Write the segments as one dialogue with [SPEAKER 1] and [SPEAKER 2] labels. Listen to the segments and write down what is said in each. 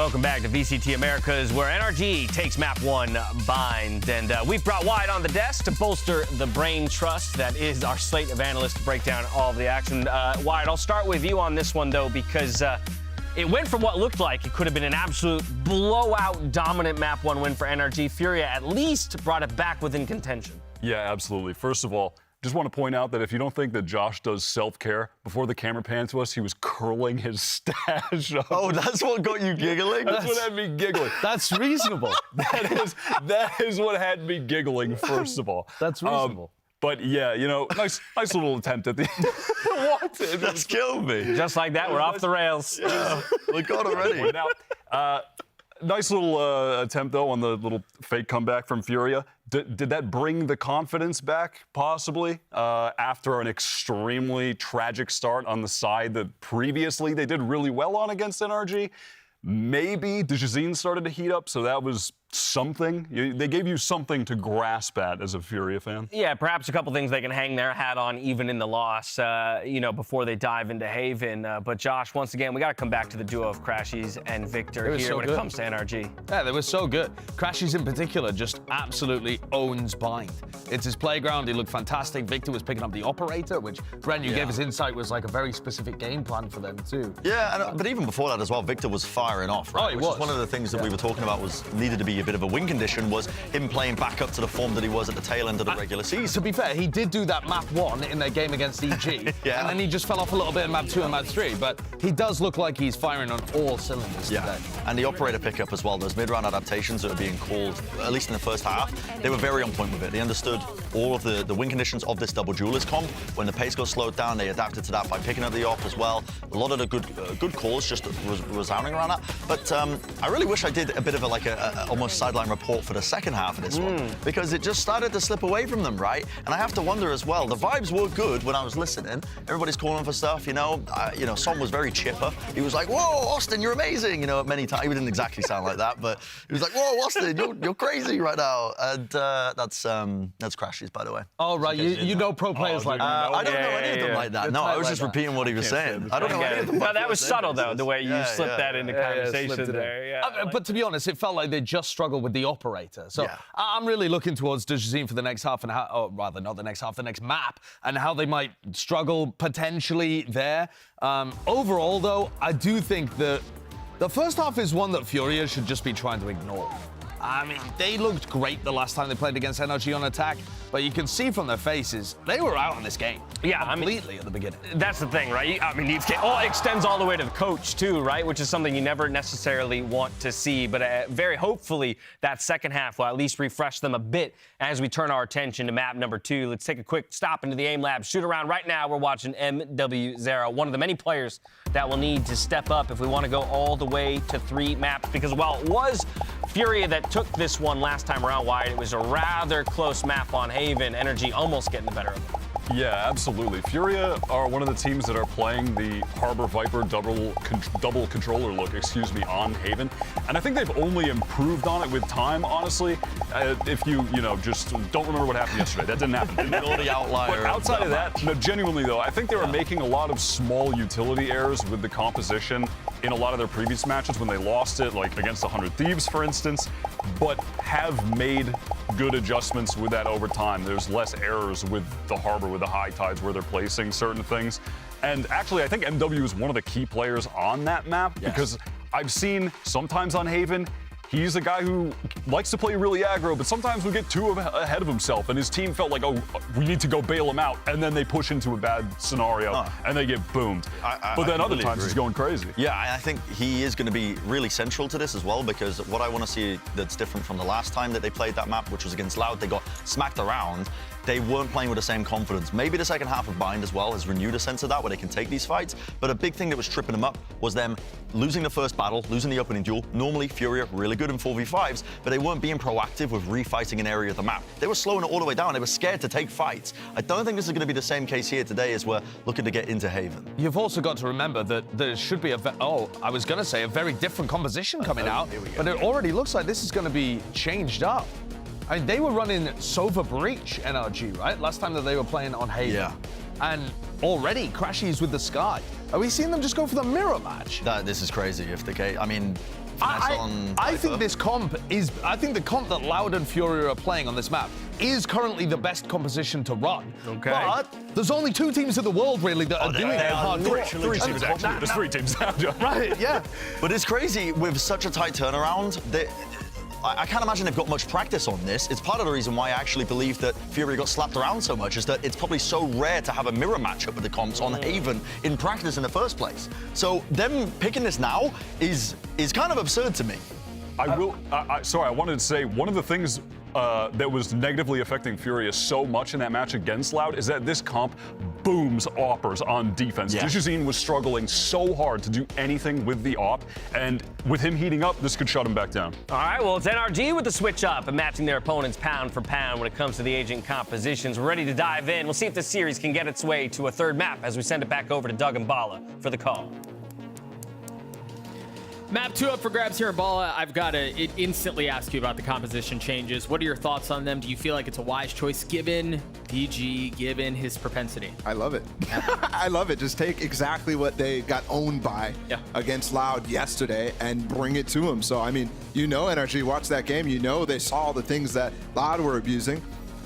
[SPEAKER 1] Welcome back to VCT Americas, where NRG takes map 1 bind. And we've brought Wyatt on the desk to bolster the brain trust that is our slate of analysts to break down all of the action. Wyatt, I'll start with you on this one, though, because it went from what looked like it could have been an absolute blowout dominant map 1 win for NRG. Furia at least brought it back within contention.
[SPEAKER 2] Yeah, absolutely. First of all, just want to point out that if you don't think that Josh does self-care, before the camera panned to us, he was curling his stash up.
[SPEAKER 3] Oh, that's what got you giggling?
[SPEAKER 2] That's what had me giggling.
[SPEAKER 4] That's reasonable.
[SPEAKER 2] That is what had me giggling, first of all.
[SPEAKER 4] That's reasonable.
[SPEAKER 2] But yeah, you know, nice little attempt at the
[SPEAKER 3] What? That's killed me.
[SPEAKER 1] Just like that, we're off the rails.
[SPEAKER 3] Yeah, we got already.
[SPEAKER 2] Nice little attempt, though, on the little fake comeback from Furia. Did that bring the confidence back, possibly, after an extremely tragic start on the side that previously they did really well on against NRG? Maybe Dejazine started to heat up, so that was something. They gave you something to grasp at as a Furia fan.
[SPEAKER 1] Yeah, perhaps a couple things they can hang their hat on even in the loss, before they dive into Haven. But Josh, once again, we got to come back to the duo of Crashies and Victor here when it comes to NRG.
[SPEAKER 4] Yeah, they were so good. Crashies in particular just absolutely owns bind. It's his playground. He looked fantastic. Victor was picking up the operator, which, Bren, you gave us insight was like a very specific game plan for them too.
[SPEAKER 3] Yeah, but even before that as well, Victor was firing off, right?
[SPEAKER 4] Oh, he was.
[SPEAKER 3] One of the things that we were talking about was needed to be a bit of a win condition was him playing back up to the form that he was at the tail end of the regular season.
[SPEAKER 4] To be fair, he did do that map 1 in their game against EG,
[SPEAKER 3] Yeah.
[SPEAKER 4] and then he just fell off a little bit in map 2 and map 3, but he does look like he's firing on all cylinders today.
[SPEAKER 3] And the operator pickup as well, those mid-round adaptations that are being called, at least in the first half, they were very on point with it. They understood all of the win conditions of this double duelist comp. When the pace got slowed down, they adapted to that by picking up the op as well. A lot of the good calls just resounding around that. But I really wish I did a bit of a almost sideline report for the second half of this one, because it just started to slip away from them, right? And I have to wonder as well, the vibes were good when I was listening. Everybody's calling for stuff, Son was very chipper. He was like, whoa, Austin, you're amazing, many times. He didn't exactly sound like that, but he was like, whoa, Austin, you're crazy right now. And that's Crashies, by the way.
[SPEAKER 4] Oh, right, you know pro players like that.
[SPEAKER 3] I don't know any of them like that. No, I was just repeating what he was saying. I don't know any of them.
[SPEAKER 1] No, that was subtle, though, the way you slipped that into conversation there. Yeah,
[SPEAKER 4] but to be honest, it felt like they just struggled with the operator. So I'm really looking towards Dejazine for the next half, and not the next half, the next map, and how they might struggle potentially there. Overall, though, I do think that the first half is one that Furia should just be trying to ignore. I mean, they looked great the last time they played against NRG on attack, but you can see from their faces, they were out on this game. Yeah, completely at the beginning.
[SPEAKER 1] That's the thing, right? I mean, it extends all the way to the coach, too, right? Which is something you never necessarily want to see. But very hopefully, that second half will at least refresh them a bit as we turn our attention to map number 2. Let's take a quick stop into the aim lab. Shoot around right now. We're watching MW0, one of the many players that will need to step up if we want to go all the way to 3 maps. Because while it was Furia that took this one last time around, Wyatt, it was a rather close map on Haven. NRG almost getting the better of them.
[SPEAKER 2] Yeah, absolutely. Furia are one of the teams that are playing the Harbor Viper double controller look, on Haven. And I think they've only improved on it with time, honestly. If you just don't remember what happened yesterday. That didn't happen.
[SPEAKER 3] The outlier.
[SPEAKER 2] But outside of that, no, genuinely though, I think they were making a lot of small utility errors with the composition in a lot of their previous matches when they lost it, like against 100 Thieves, for instance, but have made good adjustments with that over time. There's less errors with the Harbor, with the high tides where they're placing certain things. And actually, I think MW is one of the key players on that map because I've seen sometimes on Haven, he's a guy who likes to play really aggro, but sometimes we get too ahead of himself, and his team felt like, oh, we need to go bail him out, and then they push into a bad scenario, and they get boomed. But then other times he's going crazy.
[SPEAKER 3] Yeah, I think he is going to be really central to this as well, because what I want to see that's different from the last time that they played that map, which was against Loud, they got smacked around. They weren't playing with the same confidence. Maybe the second half of Bind as well has renewed a sense of that, where they can take these fights. But a big thing that was tripping them up was them losing the first battle, losing the opening duel. Normally, Furia really good in 4v5s, but they weren't being proactive with refighting an area of the map. They were slowing it all the way down. They were scared to take fights. I don't think this is going to be the same case here today as we're looking to get into Haven.
[SPEAKER 4] You've also got to remember that there should be a very different composition coming out, but it already looks like this is going to be changed up. I mean, they were running Sova Breach NRG, right? Last time that they were playing on Haven.
[SPEAKER 3] Yeah.
[SPEAKER 4] And already Crashies with the Sky. Are we seeing them just go for the mirror match?
[SPEAKER 3] This is crazy if the case. I mean,
[SPEAKER 4] I think this comp is. I think the comp that Loud and Furia are playing on this map is currently the best composition to run.
[SPEAKER 1] Okay.
[SPEAKER 4] But there's only 2 teams in the world really that are doing it.
[SPEAKER 2] Three teams actually. There's 3 teams now, John.
[SPEAKER 4] Right, yeah.
[SPEAKER 3] But it's crazy with such a tight turnaround. I can't imagine they've got much practice on this. It's part of the reason why I actually believe that Furia got slapped around so much, is that it's probably so rare to have a mirror matchup with the comps on Haven in practice in the first place. So them picking this now is kind of absurd to me.
[SPEAKER 2] Sorry, I wanted to say one of the things that was negatively affecting Furia so much in that match against Loud is that this comp booms oppers on defense.
[SPEAKER 3] Yeah.
[SPEAKER 2] Dijazine was struggling so hard to do anything with the op, and with him heating up, this could shut him back down.
[SPEAKER 1] All right, well, it's NRG with the switch up and matching their opponents pound for pound when it comes to the agent compositions. We're ready to dive in. We'll see if this series can get its way to a third map as we send it back over to Doug and Bala for the call.
[SPEAKER 5] Map 2 up for grabs here in Bala. I've got to instantly ask you about the composition changes. What are your thoughts on them? Do you feel like it's a wise choice given DG, given his propensity?
[SPEAKER 6] I love it. I love it. Just take exactly what they got owned by against Loud yesterday and bring it to them. So, I mean, you know NRG watched that game. You know they saw the things that Loud were abusing.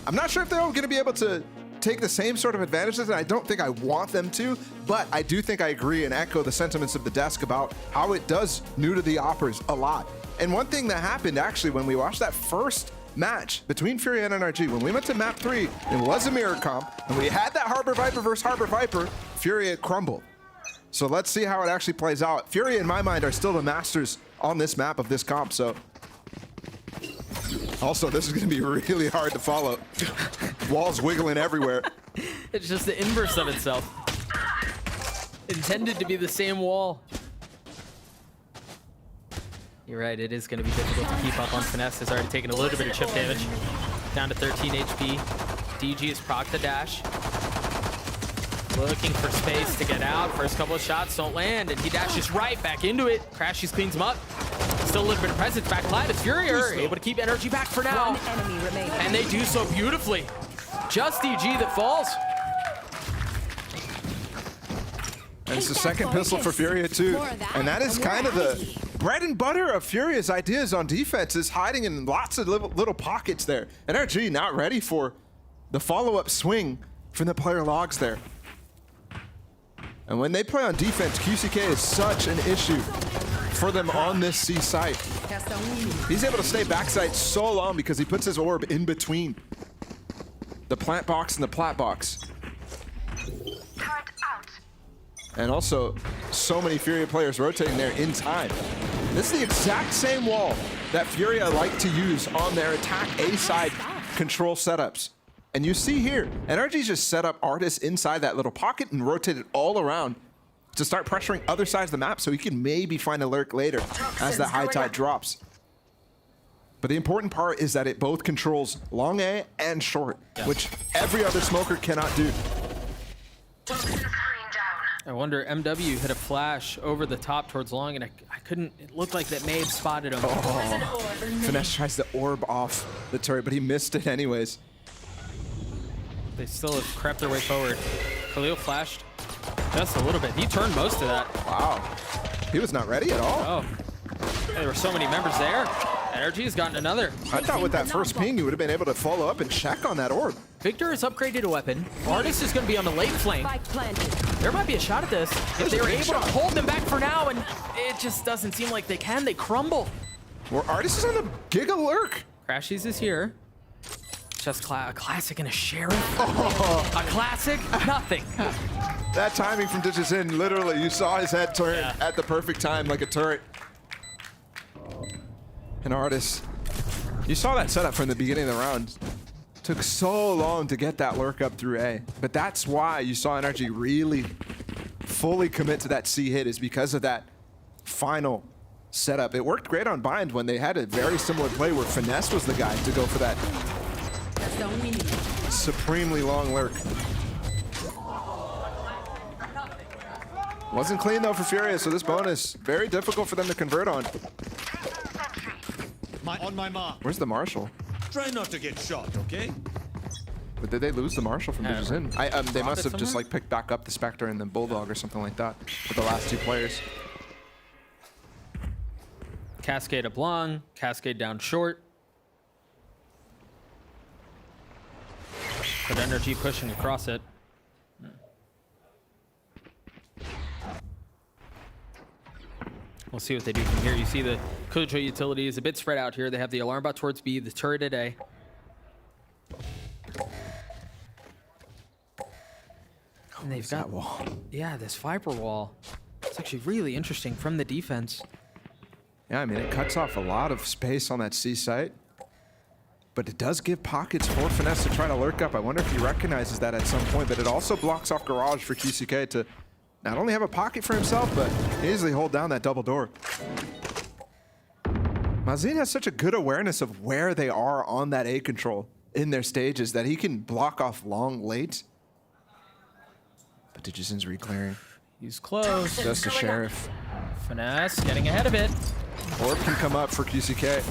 [SPEAKER 6] I'm not sure if they're going to be able to take the same sort of advantages, and I don't think I want them to, but I do think I agree and echo the sentiments of the desk about how it does new to the oppers a lot. And one thing that happened actually when we watched that first match between Furia and NRG, when we went to map 3, it was a mirror comp, and we had that Harbor Viper versus Harbor Viper, Furia crumbled. So let's see how it actually plays out. Furia, in my mind, are still the masters on this map of this comp, so. Also, this is going to be really hard to follow. Walls wiggling everywhere.
[SPEAKER 5] It's just the inverse of itself. Intended to be the same wall. You're right, it is going to be difficult to keep up on Finesse. Has already taken a little bit of chip damage. Down to 13 HP. DG has procced the dash. Looking for space to get out. First couple of shots don't land, and he dashes right back into it. Crashies cleans him up. Still a little bit of presence back alive. It's Furia able to keep energy back for now. And they do so beautifully. Just DG that falls.
[SPEAKER 6] And it's the second pistol for Furia too. And that is kind of the bread and butter of Furia's ideas on defense, is hiding in lots of little pockets there. NRG not ready for the follow-up swing from the player logs there. And when they play on defense, QCK is such an issue for them on this C site. He's able to stay backside so long because he puts his orb in between the plant box and the plat box. And also, so many Furia players rotating there in time. This is the exact same wall that Furia like to use on their attack A side control setups. And you see here, NRG's just set up Artis inside that little pocket and rotated all around to start pressuring other sides of the map so he can maybe find a lurk later as that high tide drops. But the important part is that it both controls long A and short, which every other smoker cannot do.
[SPEAKER 5] I wonder, MW hit a flash over the top towards long, and I couldn't, it looked like that Mabe spotted him.
[SPEAKER 6] Oh. Finesse tries to orb off the turret, but he missed it anyways.
[SPEAKER 5] They still have crept their way forward. Khalil flashed just a little bit. He turned most of that.
[SPEAKER 6] Wow. He was not ready at all.
[SPEAKER 5] Oh. There were so many members there. NRG has gotten another.
[SPEAKER 6] I thought with that first ping, you would have been able to follow up and check on that orb.
[SPEAKER 5] Victor has upgraded a weapon. Artis is going to be on the late flank. There might be a shot at this. If they were able to hold them back for now, and it just doesn't seem like they can. They crumble.
[SPEAKER 6] Well, Artis is on the Giga Lurk.
[SPEAKER 5] Crashies is here. Just a classic and a sheriff. Oh. A classic, nothing.
[SPEAKER 6] That timing from Dijazine, literally, you saw his head turn at the perfect time like a turret. And Artis, you saw that setup from the beginning of the round. Took so long to get that lurk up through A. But that's why you saw NRG really fully commit to that C hit, is because of that final setup. It worked great on Bind when they had a very similar play where Finesse was the guy to go for that supremely long lurk. Wasn't clean though for Furia, so this bonus, very difficult for them to convert on.
[SPEAKER 7] On my mark.
[SPEAKER 6] Where's the Marshal?
[SPEAKER 7] Try not to get shot, okay?
[SPEAKER 6] But did they lose the Marshall from Digizin? They must have just
[SPEAKER 5] somewhere?
[SPEAKER 6] like picked back up the Spectre and the Bulldog or something like that with the last 2 players.
[SPEAKER 5] Cascade up long, Cascade down short. But NRG pushing across it. We'll see what they do from here. You see the Kojo utility is a bit spread out here. They have the alarm bot towards B, the turret at A. And they've got
[SPEAKER 6] wall.
[SPEAKER 5] Yeah, this Viper wall. It's actually really interesting from the defense.
[SPEAKER 6] Yeah, I mean, it cuts off a lot of space on that C site. But it does give pockets for Finesse to try to lurk up. I wonder if he recognizes that at some point. But it also blocks off Garage for QCK to not only have a pocket for himself, but easily hold down that double door. Mazin has such a good awareness of where they are on that A control in their stages that he can block off long late. But Digizin's reclearing.
[SPEAKER 5] He's close.
[SPEAKER 6] Just the Sheriff.
[SPEAKER 5] Finesse getting ahead of it.
[SPEAKER 6] Orb can come up for QCK.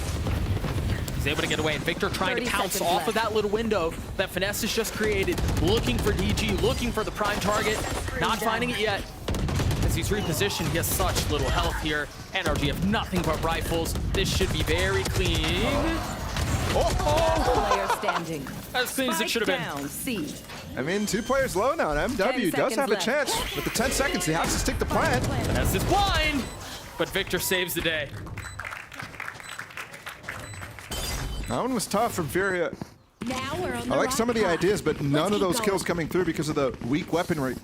[SPEAKER 5] He's able to get away, and Victor trying to pounce off of that little window that Finesse has just created, looking for DG, looking for the prime target, not finding it yet. As he's repositioned, he has such little health here. NRG have nothing but rifles. This should be very clean.
[SPEAKER 7] Player standing.
[SPEAKER 5] As clean as it should have been.
[SPEAKER 7] Down, C.
[SPEAKER 6] I mean, 2 players low now, and MW does have a
[SPEAKER 7] left.
[SPEAKER 6] chance. With the 10 seconds, he has to stick the plan.
[SPEAKER 5] Finesse is blind, but Victor saves the day.
[SPEAKER 6] That one was tough from Furia.
[SPEAKER 7] Now we're on
[SPEAKER 6] I like some of the ideas, but none of those kills coming through because of the weak weaponry.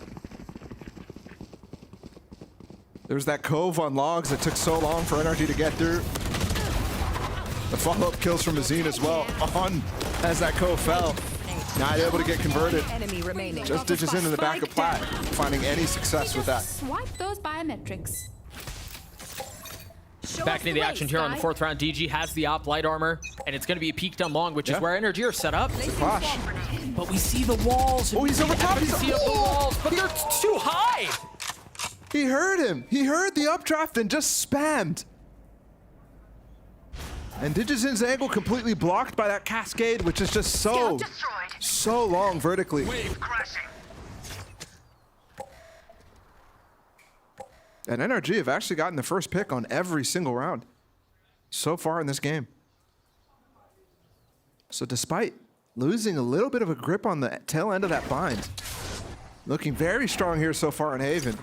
[SPEAKER 6] There's that cove on logs that took so long for NRG to get through. The follow-up kills from Azine as well on as that cove fell. Not able to get converted.
[SPEAKER 7] Enemy remaining.
[SPEAKER 6] Just Digizin in the back of Plat, finding any success with that.
[SPEAKER 8] Swipe those biometrics.
[SPEAKER 5] Back into the action here on the 4th round. DG has the op light armor, and it's going to be peeked on long, which is where NRG are set up.
[SPEAKER 6] Clash.
[SPEAKER 5] But we see the walls.
[SPEAKER 6] Oh, he's over top.
[SPEAKER 5] We see the walls, but they're too high.
[SPEAKER 6] He heard him. He heard the updraft and just spammed. And Digizin's angle completely blocked by that cascade, which is just so long vertically.
[SPEAKER 9] Wave crashing.
[SPEAKER 6] And NRG have actually gotten the first pick on every single round so far in this game. So despite losing a little bit of a grip on the tail end of that bind, looking very strong here so far in Haven.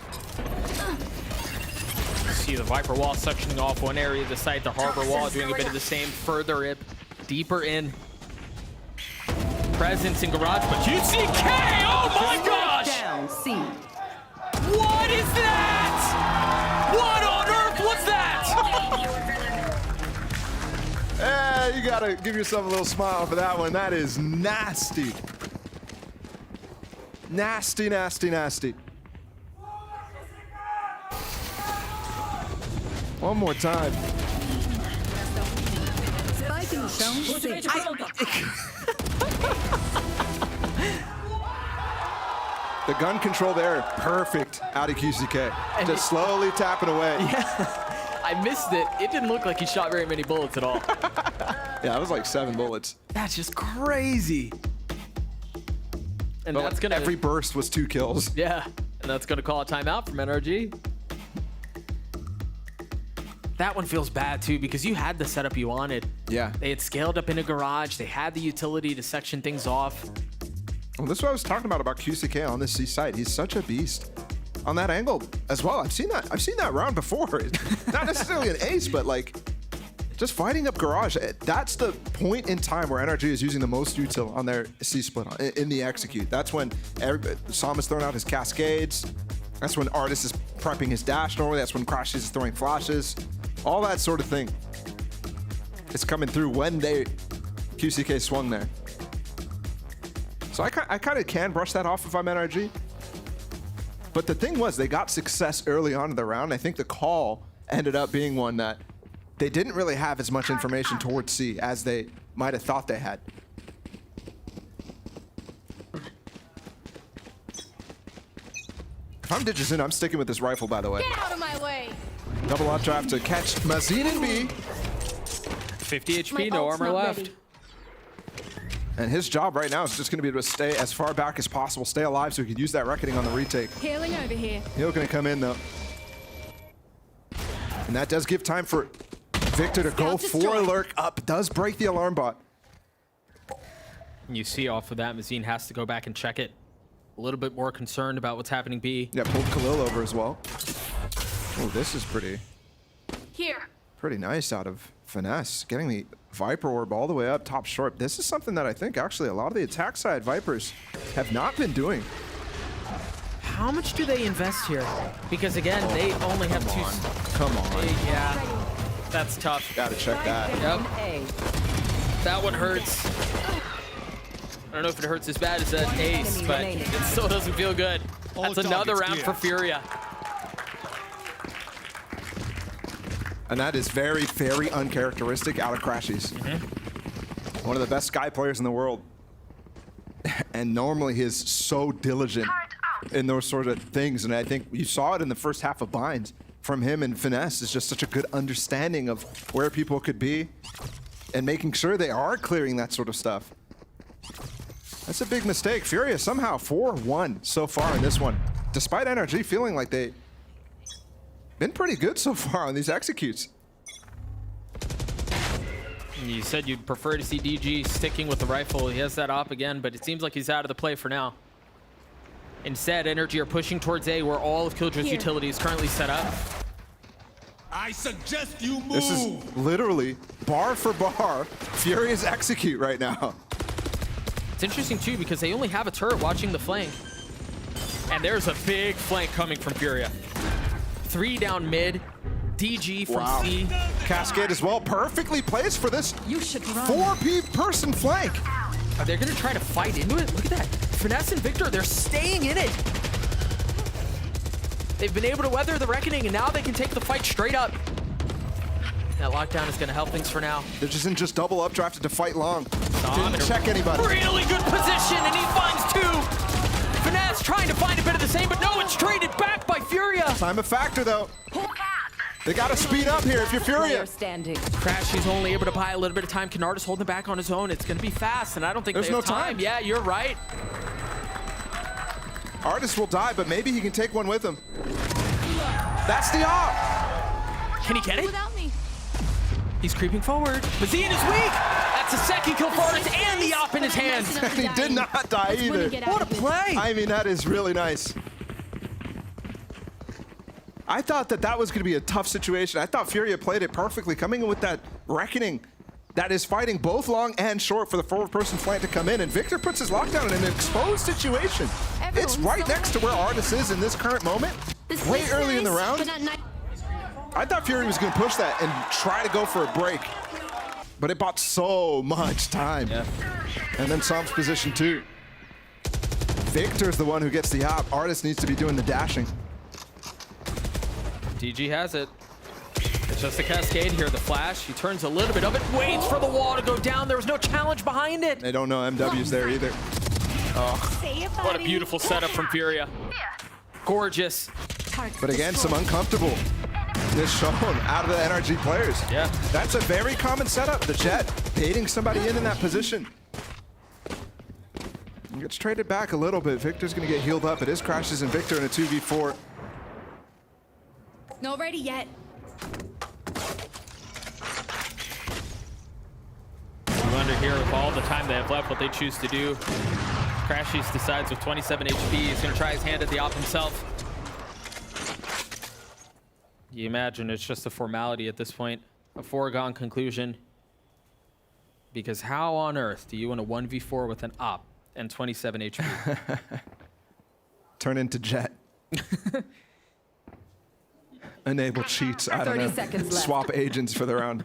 [SPEAKER 5] See the Viper wall sectioning off one area of the site, the Harbor wall doing a bit of the same, further it, deeper in. Presence in Garage, but QCK, oh my gosh!
[SPEAKER 7] Down, C.
[SPEAKER 5] What is that? What on earth was that?
[SPEAKER 6] You gotta give yourself a little smile for that one. That is nasty. Nasty, nasty, nasty. One more time.
[SPEAKER 7] Spike in zone C.
[SPEAKER 6] The gun control there, perfect out of QCK. Just slowly tapping away.
[SPEAKER 5] I missed it. It didn't look like he shot very many bullets at all.
[SPEAKER 6] Yeah, it was like 7 bullets.
[SPEAKER 5] That's just crazy. And
[SPEAKER 6] But
[SPEAKER 5] that's gonna
[SPEAKER 6] every burst was 2 kills.
[SPEAKER 5] yeah, and that's gonna call a timeout from NRG. That one feels bad too because you had the setup you wanted.
[SPEAKER 6] Yeah.
[SPEAKER 5] They had scaled up in a garage. They had the utility to section things off.
[SPEAKER 6] Well, this is what I was talking about QCK on this C site. He's such a beast on that angle as well. I've seen that round before. Not necessarily an ace, but like just fighting up garage. That's the point in time where NRG is using the most util on their C split in the execute. That's when Sam is throwing out his cascades. That's when Artist is prepping his dash normally. That's when Crashes is throwing flashes. All that sort of thing is coming through when QCK swung there. So I kind of can brush that off if I'm NRG. But the thing was, they got success early on in the round. I think the call ended up being one that they didn't really have as much information towards C as they might have thought they had. If I'm Digizin, I'm sticking with this rifle, by the way.
[SPEAKER 8] Get out of my way.
[SPEAKER 6] Double up draft to catch Mazin and B.
[SPEAKER 5] 50 HP,
[SPEAKER 8] My
[SPEAKER 5] no
[SPEAKER 8] ult's
[SPEAKER 5] armor
[SPEAKER 8] not
[SPEAKER 5] left.
[SPEAKER 8] ready.
[SPEAKER 6] And his job right now is just going to be to stay as far back as possible, stay alive so he could use that Reckoning on the retake.
[SPEAKER 8] Healing over here.
[SPEAKER 6] He'll going to come in, though. And that does give time for Victor to go for a lurk up. Does break the alarm bot.
[SPEAKER 5] You see off of that, Mazine has to go back and check it. A little bit more concerned about what's happening B.
[SPEAKER 6] Yeah, pulled Khalil over as well. Oh, this is pretty nice out of Finesse. Getting the Viper Orb all the way up top short. This is something that I think actually a lot of the attack side Vipers have not been doing.
[SPEAKER 5] How much do they invest here? Because again, they only have
[SPEAKER 6] Come on.
[SPEAKER 5] Yeah, that's tough.
[SPEAKER 6] Gotta check that.
[SPEAKER 5] Yep. That one hurts. I don't know if it hurts as bad as that ace, but it still doesn't feel good. That's another round for Furia.
[SPEAKER 6] And that is very, very uncharacteristic out of Crashies. One of the best Sky players in the world. And normally he is so diligent in those sort of things. And I think you saw it in the first half of Binds from him, and Finesse is just such a good understanding of where people could be and making sure they are clearing that sort of stuff. That's a big mistake. Furia somehow 4-1 so far in this one, despite NRG feeling like they've been pretty good so far on these executes.
[SPEAKER 5] You said you'd prefer to see DG sticking with the rifle. He has that op again, but it seems like he's out of the play for now. Instead, NRG are pushing towards A, where all of Killjoy's utility is currently set up.
[SPEAKER 9] I suggest you move.
[SPEAKER 6] This is literally bar for bar Furia's execute right now.
[SPEAKER 5] It's interesting too because they only have a turret watching the flank. And there's a big flank coming from Furia. 3 down mid, DG from C.
[SPEAKER 6] Cascade as well, perfectly placed for this 4-person flank.
[SPEAKER 5] Are they gonna try to fight into it? Look at that. Finesse and Victor, they're staying in it. They've been able to weather the Reckoning, and now they can take the fight straight up. That lockdown is gonna help things for now.
[SPEAKER 6] They're just double updrafted to fight long. Didn't check anybody.
[SPEAKER 5] Really good position, and he finds 2. Finesse trying to find a bit of the same, but no, it's traded back by Furia.
[SPEAKER 6] Time a factor, though. They gotta speed up here if you're Furia.
[SPEAKER 5] Crash, he's only able to buy a little bit of time. Canardis holding back on his own. It's gonna be fast, and I don't think
[SPEAKER 6] There's
[SPEAKER 5] they have
[SPEAKER 6] no time.
[SPEAKER 5] Yeah, you're right.
[SPEAKER 6] Artist will die, but maybe he can take one with him. That's the op.
[SPEAKER 5] Can he get it?
[SPEAKER 8] Without me.
[SPEAKER 5] He's creeping forward. Mazine is weak. That's a second kill for Artist and the op in his hands.
[SPEAKER 6] And he did not die either.
[SPEAKER 5] What a play.
[SPEAKER 6] I mean, that is really nice. I thought that was going to be a tough situation. I thought Furia played it perfectly, coming in with that Reckoning that is fighting both long and short for the 4-person flank to come in, and Victor puts his lockdown in an exposed situation. It's right next to where Artist is in this current moment. Way early in the round. I thought Fury was going to push that and try to go for a break, but it bought so much time.
[SPEAKER 5] Yeah.
[SPEAKER 6] And then Som's position too. Victor's the one who gets the op. Artist needs to be doing the dashing.
[SPEAKER 5] DG has it. It's just a cascade here. The flash, he turns a little bit of it, waits for the wall to go down. There was no challenge behind it.
[SPEAKER 6] They don't know MW's there either.
[SPEAKER 5] What a beautiful setup from Furia. Gorgeous.
[SPEAKER 6] But again, some uncomfortable is shown out of the NRG players.
[SPEAKER 5] Yeah.
[SPEAKER 6] That's a very common setup. The Jet baiting somebody in that position. He gets traded back a little bit. Victor's going to get healed up. It is Crashes and Victor in a 2v4.
[SPEAKER 8] Not ready yet.
[SPEAKER 5] I wonder here with all the time they have left what they choose to do. Crashies decides with 27 HP, he's going to try his hand at the op himself. You imagine it's just a formality at this point, a foregone conclusion. Because how on earth do you win a 1v4 with an op and 27 HP?
[SPEAKER 6] Turn into Jet. Enable cheats. I don't
[SPEAKER 7] 30
[SPEAKER 6] know.
[SPEAKER 7] seconds left.
[SPEAKER 6] Swap agents for the round.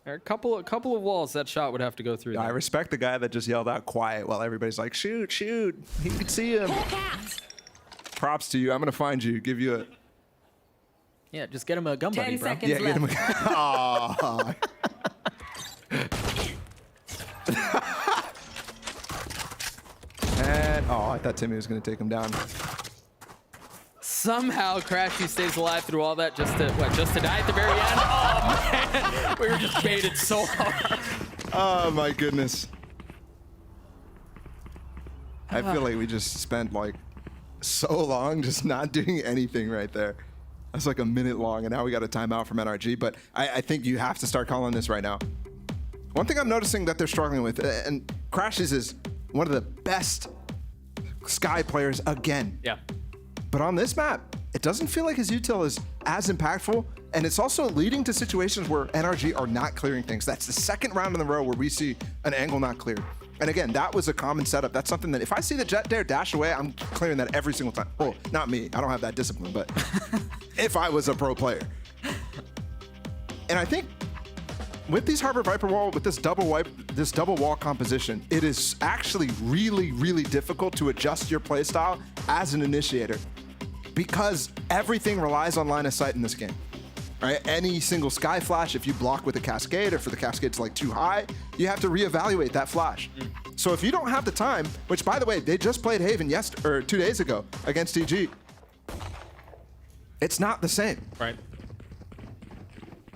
[SPEAKER 5] There are a couple of walls that shot would have to go through.
[SPEAKER 6] I
[SPEAKER 5] There.
[SPEAKER 6] respect the guy that just yelled out quiet while everybody's like, shoot, shoot. He could see him. Props to you. I'm going to find you, give you a...
[SPEAKER 5] Yeah, just get him a gun buddy,
[SPEAKER 7] 10
[SPEAKER 5] bro.
[SPEAKER 7] seconds
[SPEAKER 6] Yeah, get him a...
[SPEAKER 7] left.
[SPEAKER 6] And, I thought Timmy was going to take him down.
[SPEAKER 5] somehow Crashy stays alive through all that just to die at the very end. Oh man, we were just baited so hard.
[SPEAKER 6] Oh my goodness. I feel like we just spent like so long just not doing anything right there. That's like a minute long, and now we got a timeout from NRG, but I think you have to start calling this right now. One thing I'm noticing that they're struggling with, and Crashes is one of the best Sky players again.
[SPEAKER 5] Yeah.
[SPEAKER 6] But on this map, it doesn't feel like his util is as impactful, and it's also leading to situations where NRG are not clearing things. That's the second round in a row where we see an angle not cleared. And again, that was a common setup. That's something that if I see the Jet dare dash away, I'm clearing that every single time. Well, not me. I don't have that discipline, but if I was a pro player. And I think with these Harbor Viper wall, with this double wall composition, it is actually really, really difficult to adjust your playstyle as an initiator because everything relies on line of sight in this game. Right? Any single sky flash, if you block with a cascade or for the cascade's like too high, you have to reevaluate that flash. So if you don't have the time, which by the way, they just played Haven 2 days ago against EG, it's not the same.
[SPEAKER 5] Right.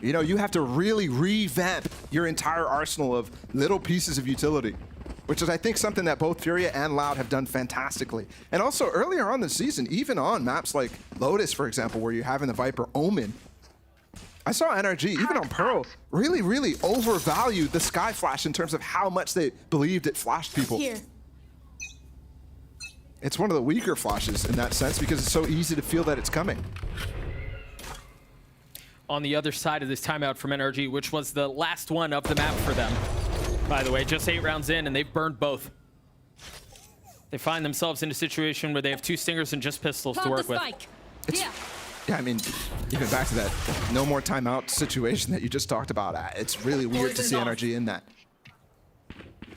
[SPEAKER 6] You know, you have to really revamp your entire arsenal of little pieces of utility, which is, I think, something that both Furia and Loud have done fantastically. And also earlier on this season, even on maps like Lotus, for example, where you're having the Viper Omen, I saw NRG, even on Pearl, really, really overvalued the Sky Flash in terms of how much they believed it flashed people.
[SPEAKER 8] Here.
[SPEAKER 6] It's one of the weaker flashes in that sense because it's so easy to feel that it's coming.
[SPEAKER 5] On the other side of this timeout from NRG, which was the last one of the map for them, by the way, just 8 rounds in, and they've burned both. They find themselves in a situation where they have 2 stingers and just pistols to work with.
[SPEAKER 6] Yeah, I mean, even back to that no more timeout situation that you just talked about, it's really weird to see NRG in that.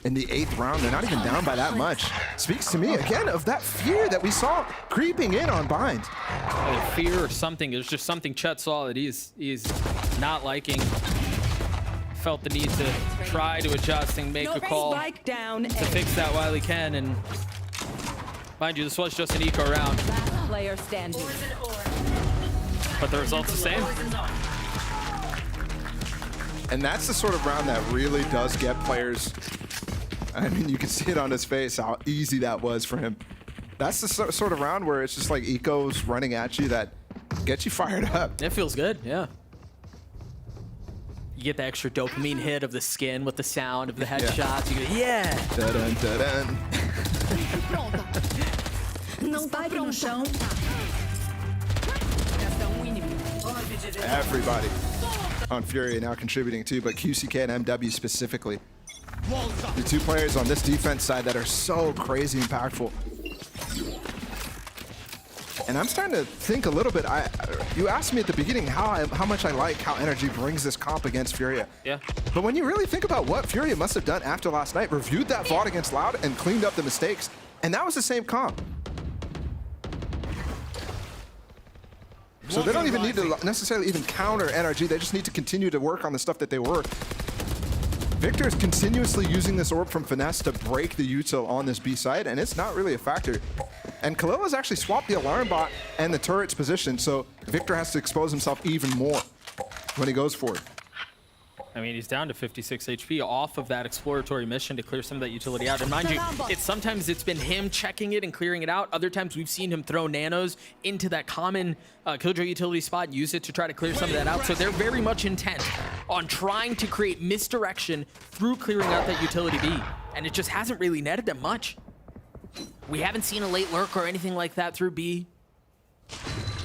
[SPEAKER 6] In the 8th round, they're not even down by that much. Speaks to me, again, of that fear that we saw creeping in on Bind.
[SPEAKER 5] Either fear or something. There's just something Chet saw that he's not liking. Felt the need to try to adjust and make a call
[SPEAKER 7] Down
[SPEAKER 5] to fix that while he can. And mind you, this was just an eco round.
[SPEAKER 7] Last player standing.
[SPEAKER 5] But the result's the same.
[SPEAKER 6] And that's the sort of round that really does get players. I mean, you can see it on his face how easy that was for him. That's the sort of round where it's just like ecos running at you that gets you fired up.
[SPEAKER 5] It feels good, yeah. You get the extra dopamine hit of the skin with the sound of the headshots. You go, yeah.
[SPEAKER 6] Dun, dun, dun.
[SPEAKER 7] Spike no chão.
[SPEAKER 6] Everybody on Furia now contributing too, but QCK and MW specifically. The 2 players on this defense side that are so crazy impactful. And I'm starting to think a little bit, you asked me at the beginning how much I like how NRG brings this comp against Furia.
[SPEAKER 5] Yeah.
[SPEAKER 6] But when you really think about what Furia must have done after last night, reviewed that VOD against Loud and cleaned up the mistakes, and that was the same comp. So they don't even need to necessarily even counter NRG, they just need to continue to work on the stuff that they were. Victor is continuously using this orb from Finesse to break the util on this B side, and it's not really a factor. And Khalil has actually swapped the alarm bot and the turret's position, so Victor has to expose himself even more when he goes for it.
[SPEAKER 5] I mean, he's down to 56 HP off of that exploratory mission to clear some of that utility out. And mind you, sometimes it's been him checking it and clearing it out. Other times we've seen him throw nanos into that common Killjoy utility spot and use it to try to clear some of that out. So they're very much intent on trying to create misdirection through clearing out that utility B. And it just hasn't really netted them much. We haven't seen a late lurk or anything like that through B.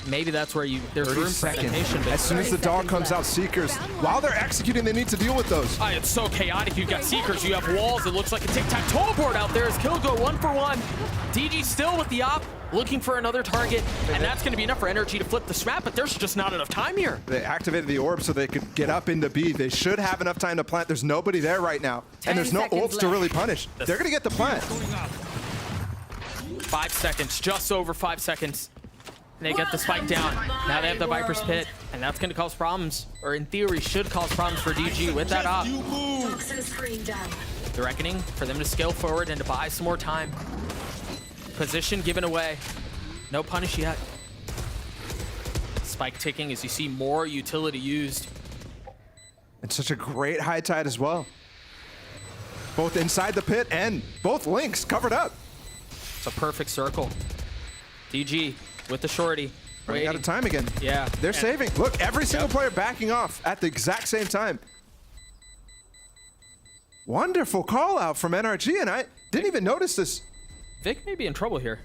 [SPEAKER 5] Maybe that's where there's room for temptation.
[SPEAKER 6] As soon as the dog comes out, Seekers, while they're executing, they need to deal with those.
[SPEAKER 5] It's so chaotic. You've got Seekers, you have walls. It looks like a tic-tac-toe board out there as Kill go 1 for 1. DG still with the op, looking for another target, and that's going to be enough for NRG to flip the snap, but there's just not enough time here.
[SPEAKER 6] They activated the orb so they could get up into B. They should have enough time to plant. There's nobody there right now, and there's no ults to really punish. They're going to get the plant.
[SPEAKER 5] 5 seconds, just over 5 seconds. They get the spike down. Now they have the Viper's Pit, and that's going to cause problems, or in theory should cause problems for DG with that op. The Reckoning for them to scale forward and to buy some more time. Position given away. No punish yet. spike ticking as you see more utility used.
[SPEAKER 6] And such a great high tide as well. Both inside the pit and both links covered up.
[SPEAKER 5] It's a perfect circle. DG with the shorty.
[SPEAKER 6] Running out of time again.
[SPEAKER 5] Yeah.
[SPEAKER 6] They're saving. Look, every single player backing off at the exact same time. Wonderful call out from NRG, and I didn't even notice this.
[SPEAKER 5] Vic may be in trouble here.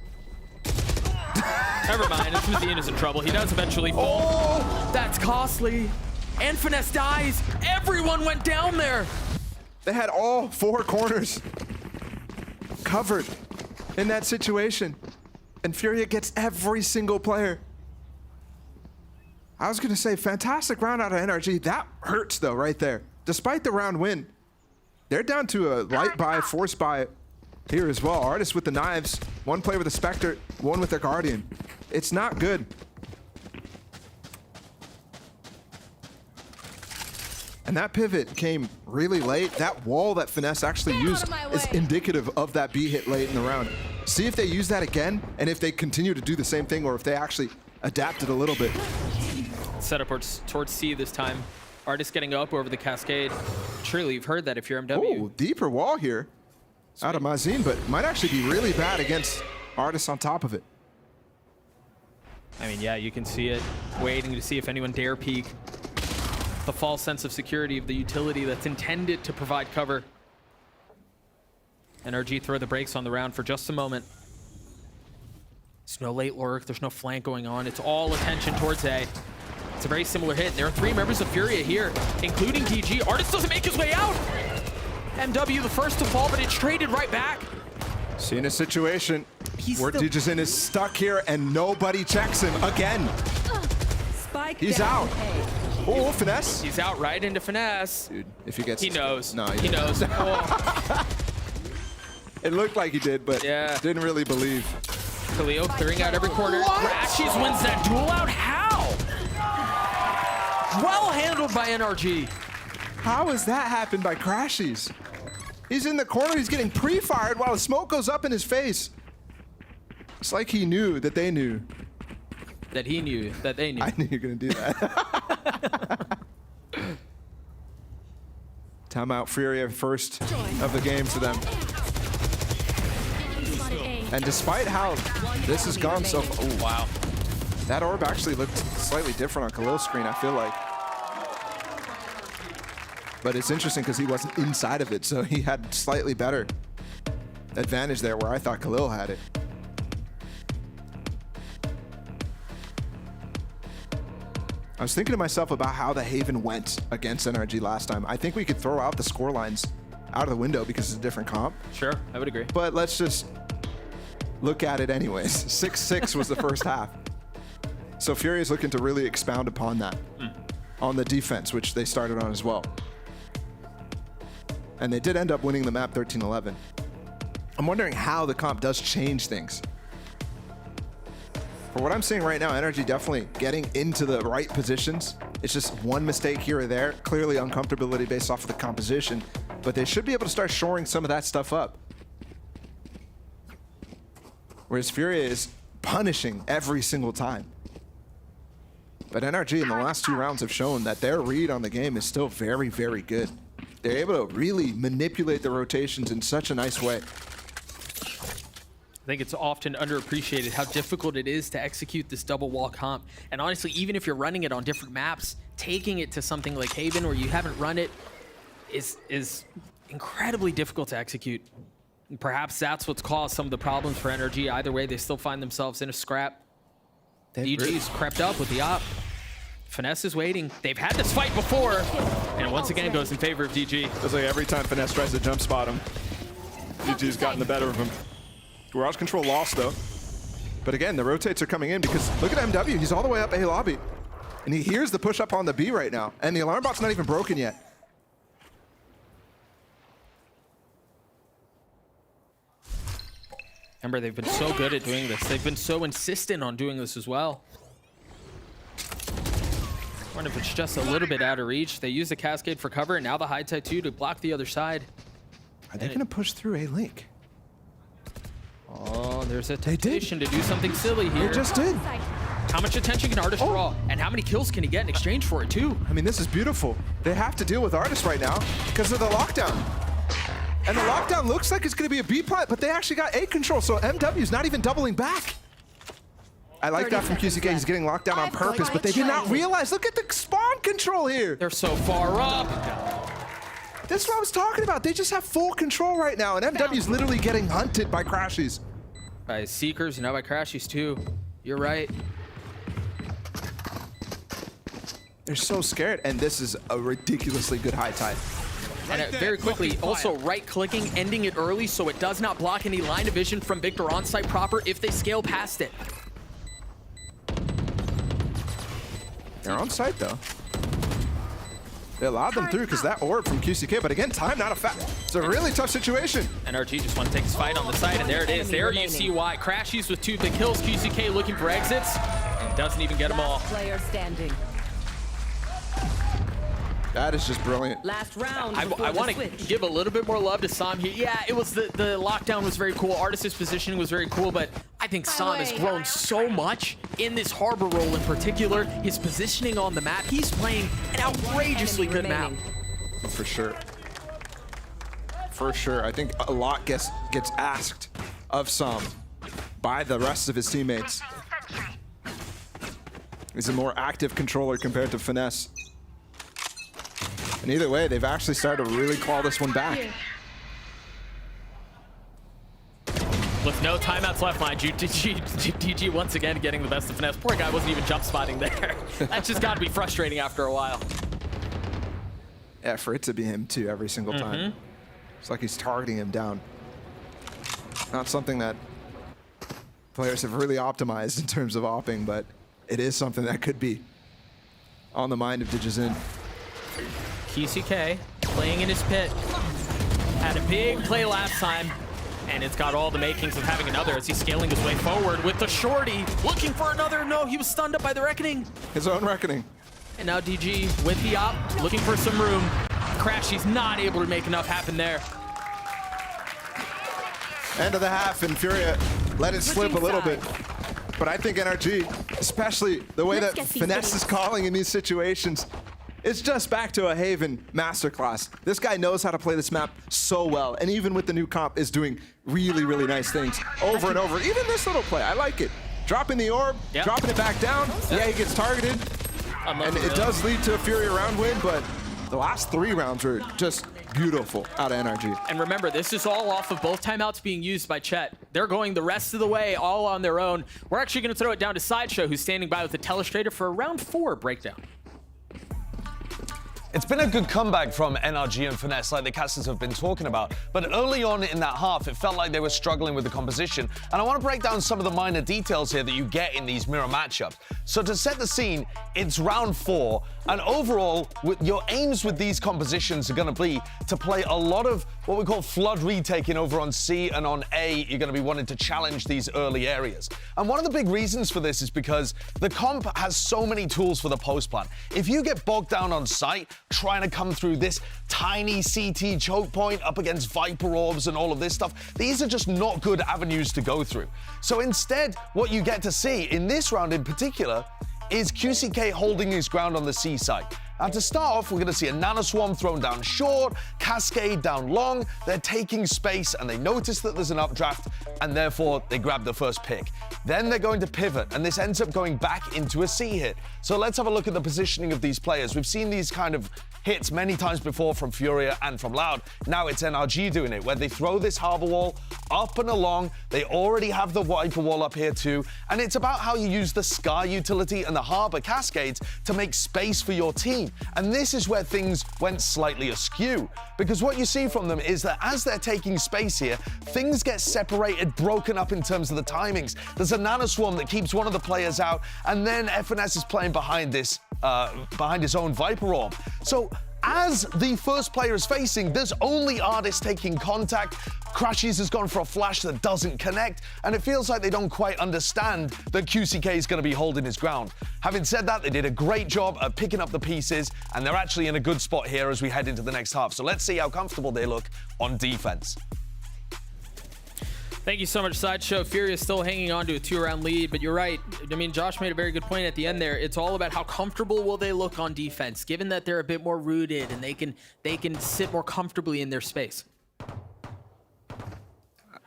[SPEAKER 5] Never mind, Smithine is in trouble. He does eventually fall. Oh, that's costly. And Finesse dies. Everyone went down there.
[SPEAKER 6] They had all 4 corners covered in that situation. And Furia gets every single player. I was going to say, fantastic round out of NRG. That hurts, though, right there. Despite the round win, they're down to a light buy, force buy here as well. Artists with the knives, 1 player with a Spectre, 1 with their Guardian. It's not good. And that pivot came really late. That wall that Finesse actually used is indicative of that B hit late in the round. See if they use that again, and if they continue to do the same thing, or if they actually adapted a little bit.
[SPEAKER 5] Set up towards C this time. Artist getting up over the cascade. Surely you've heard that if you're MW.
[SPEAKER 6] Oh, deeper wall here out of Mazin, but might actually be really bad against Artists on top of it.
[SPEAKER 5] I mean, yeah, you can see it. Waiting to see if anyone dare peek. The false sense of security of the utility that's intended to provide cover. NRG throw the brakes on the round for just a moment. There's no late lurk, there's no flank going on. It's all attention towards A. It's a very similar hit. There are 3 members of Furia here, including DG. Artist doesn't make his way out. MW the first to fall, but it's traded right back.
[SPEAKER 6] Seeing a situation where DJ's is stuck here and nobody checks him again.
[SPEAKER 7] Spike
[SPEAKER 6] He's
[SPEAKER 7] down.
[SPEAKER 6] out. Oh, Finesse.
[SPEAKER 5] He's out right into Finesse.
[SPEAKER 6] Dude, if he gets...
[SPEAKER 5] He knows.
[SPEAKER 6] No,
[SPEAKER 5] he knows. Oh.
[SPEAKER 6] It looked like he did, but
[SPEAKER 5] Yeah.
[SPEAKER 6] didn't really believe.
[SPEAKER 5] Khalil clearing out every corner. Crashes wins that duel out. How? Well handled by NRG.
[SPEAKER 6] How has that happened by Crashies? He's in the corner, he's getting pre-fired while the smoke goes up in his face. It's like he knew that they knew.
[SPEAKER 5] That he knew, that they knew.
[SPEAKER 6] I knew you were gonna do that. Timeout, Furia first of the game for them. And despite how this has gone so far, oh wow. That orb actually looked slightly different on Khalil's screen, I feel like. But it's interesting because he wasn't inside of it, so he had slightly better advantage there where I thought Khalil had it. I was thinking to myself about how the Haven went against NRG last time. I think we could throw out the score lines out of the window because it's a different comp.
[SPEAKER 5] Sure, I would agree.
[SPEAKER 6] But let's just look at it anyways. 6-6 was the first half. So Furia is looking to really expound upon that on the defense, which they started on as well. And they did end up winning the map 13-11. I'm wondering how the comp does change things. For what I'm seeing right now, NRG definitely getting into the right positions. It's just one mistake here or there. Clearly uncomfortability based off of the composition, but they should be able to start shoring some of that stuff up. Whereas Furia is punishing every single time. But NRG in the last 2 rounds have shown that their read on the game is still very, very good. They're able to really manipulate the rotations in such a nice way.
[SPEAKER 5] I think it's often underappreciated how difficult it is to execute this double wall comp. And honestly, even if you're running it on different maps, taking it to something like Haven where you haven't run it is incredibly difficult to execute. And perhaps that's what's caused some of the problems for NRG. Either way, they still find themselves in a scrap. DG's crept up with the op. Finesse is waiting. They've had this fight before, and once again goes in favor of DG.
[SPEAKER 6] It's like every time Finesse tries to jump spot him, DG's gotten the better of him. Garage control lost though. But again, the rotates are coming in because look at MW. He's all the way up A lobby. And he hears the push up on the B right now. And the alarm bot's not even broken yet.
[SPEAKER 5] Remember, they've been so good at doing this. They've been so insistent on doing this as well. I wonder if it's just a little bit out of reach. They use the cascade for cover, and now the high tide too to block the other side.
[SPEAKER 6] Are they going to push through A link?
[SPEAKER 5] Oh, there's a temptation to do something silly here.
[SPEAKER 6] They just did.
[SPEAKER 5] How much attention can Artist draw? And how many kills can he get in exchange for it, too?
[SPEAKER 6] I mean, this is beautiful. They have to deal with Artist right now because of the lockdown. And the lockdown looks like it's going to be a B plant, but they actually got A control, so MW's not even doubling back. I like that from QCK. He's getting locked down on purpose, but they did not realize. Look at the spawn control here.
[SPEAKER 5] They're so far up.
[SPEAKER 6] This is what I was talking about. They just have full control right now, and MW's literally getting hunted by Crashies.
[SPEAKER 5] By Seekers, and now by Crashies, too. You're right.
[SPEAKER 6] They're so scared, and this is a ridiculously good high tide.
[SPEAKER 5] And very quickly, also right-clicking, ending it early so it does not block any line of vision from Victor on site proper if they scale past it.
[SPEAKER 6] They're on site, though. They allowed them through because that orb from QCK, but again, time not a fact. It's a really tough situation.
[SPEAKER 5] NRG just want to take his fight on the side, and there it is. There you see why. Crashies with 2 big kills, QCK looking for exits, and doesn't even get them all.
[SPEAKER 7] Player standing.
[SPEAKER 6] That is just brilliant.
[SPEAKER 7] Last round.
[SPEAKER 5] I want to give a little bit more love to Sam here. Yeah, it was the lockdown was very cool. Artist's positioning was very cool, but I think Sam has grown so much in this harbor role in particular. His positioning on the map, he's playing an outrageously good map.
[SPEAKER 6] For sure. For sure. I think a lot gets asked of Sam by the rest of his teammates. He's a more active controller compared to Finesse. And either way, they've actually started to really claw this one back.
[SPEAKER 5] With no timeouts left, mind you, DG once again getting the best of Finesse. Poor guy wasn't even jump spotting there. That's just got to be frustrating after a while.
[SPEAKER 6] Yeah, for it to be him too every single time. It's like he's targeting him down. Not something that players have really optimized in terms of opping, but it is something that could be on the mind of Digizin.
[SPEAKER 5] QCK playing in his pit. Had a big play last time, and it's got all the makings of having another as he's scaling his way forward with the shorty. Looking for another. No, he was stunned up by the Reckoning.
[SPEAKER 6] His own Reckoning.
[SPEAKER 5] And now DG with the op, looking for some room. Crashy's not able to make enough happen there.
[SPEAKER 6] End of the half, and Furia let it slip a little bit. But I think NRG, especially the way that Finesse is calling in these situations, it's just back to a Haven masterclass. This guy knows how to play this map so well, and even with the new comp is doing really, really nice things over and over. Even this little play, I like it. Dropping the orb, dropping it back down. Yeah, he gets targeted, and it does lead to a Furia round win, but the last 3 rounds were just beautiful out of NRG.
[SPEAKER 5] And remember, this is all off of both timeouts being used by Chet. They're going the rest of the way all on their own. We're actually going to throw it down to Sideshow, who's standing by with the Telestrator for a round 4 breakdown.
[SPEAKER 4] It's been a good comeback from NRG and Finesse, like the casters have been talking about. But early on in that half, it felt like they were struggling with the composition. And I want to break down some of the minor details here that you get in these mirror matchups. So to set the scene, it's round 4. And overall, your aims with these compositions are going to be to play a lot of what we call flood retaking over on C, and on A, you're going to be wanting to challenge these early areas. And one of the big reasons for this is because the comp has so many tools for the post plan. If you get bogged down on site, trying to come through this tiny CT choke point up against Viper Orbs and all of this stuff, these are just not good avenues to go through. So instead, what you get to see in this round in particular is QCK holding his ground on the C side. Now to start off, we're going to see a Nano Swarm thrown down short, Cascade down long. They're taking space and they notice that there's an updraft, and therefore they grab the first pick. Then they're going to pivot, and this ends up going back into a C hit. So let's have a look at the positioning of these players. We've seen these kind of hits many times before from Furia and from Loud. Now it's NRG doing it, where they throw this harbor wall up and along. They already have the Viper wall up here too, and it's about how you use the Scar utility and the harbor cascades to make space for your team. And this is where things went slightly askew, because what you see from them is that as they're taking space here, things get separated, broken up in terms of the timings. There's a Nano Swarm that keeps one of the players out, and then FNS is playing behind this, behind his own Viper Orb. So as the first player is facing, there's only Artist taking contact. Crashies has gone for a flash that doesn't connect, and it feels like they don't quite understand that QCK is going to be holding his ground. Having said that, they did a great job at picking up the pieces, and they're actually in a good spot here as we head into the next half. So let's see how comfortable they look on defense.
[SPEAKER 5] Thank you so much, Sideshow. Furia is still hanging on to a 2-round lead, but you're right. I mean, Josh made a very good point at the end there. It's all about how comfortable will they look on defense, given that they're a bit more rooted and they can sit more comfortably in their space.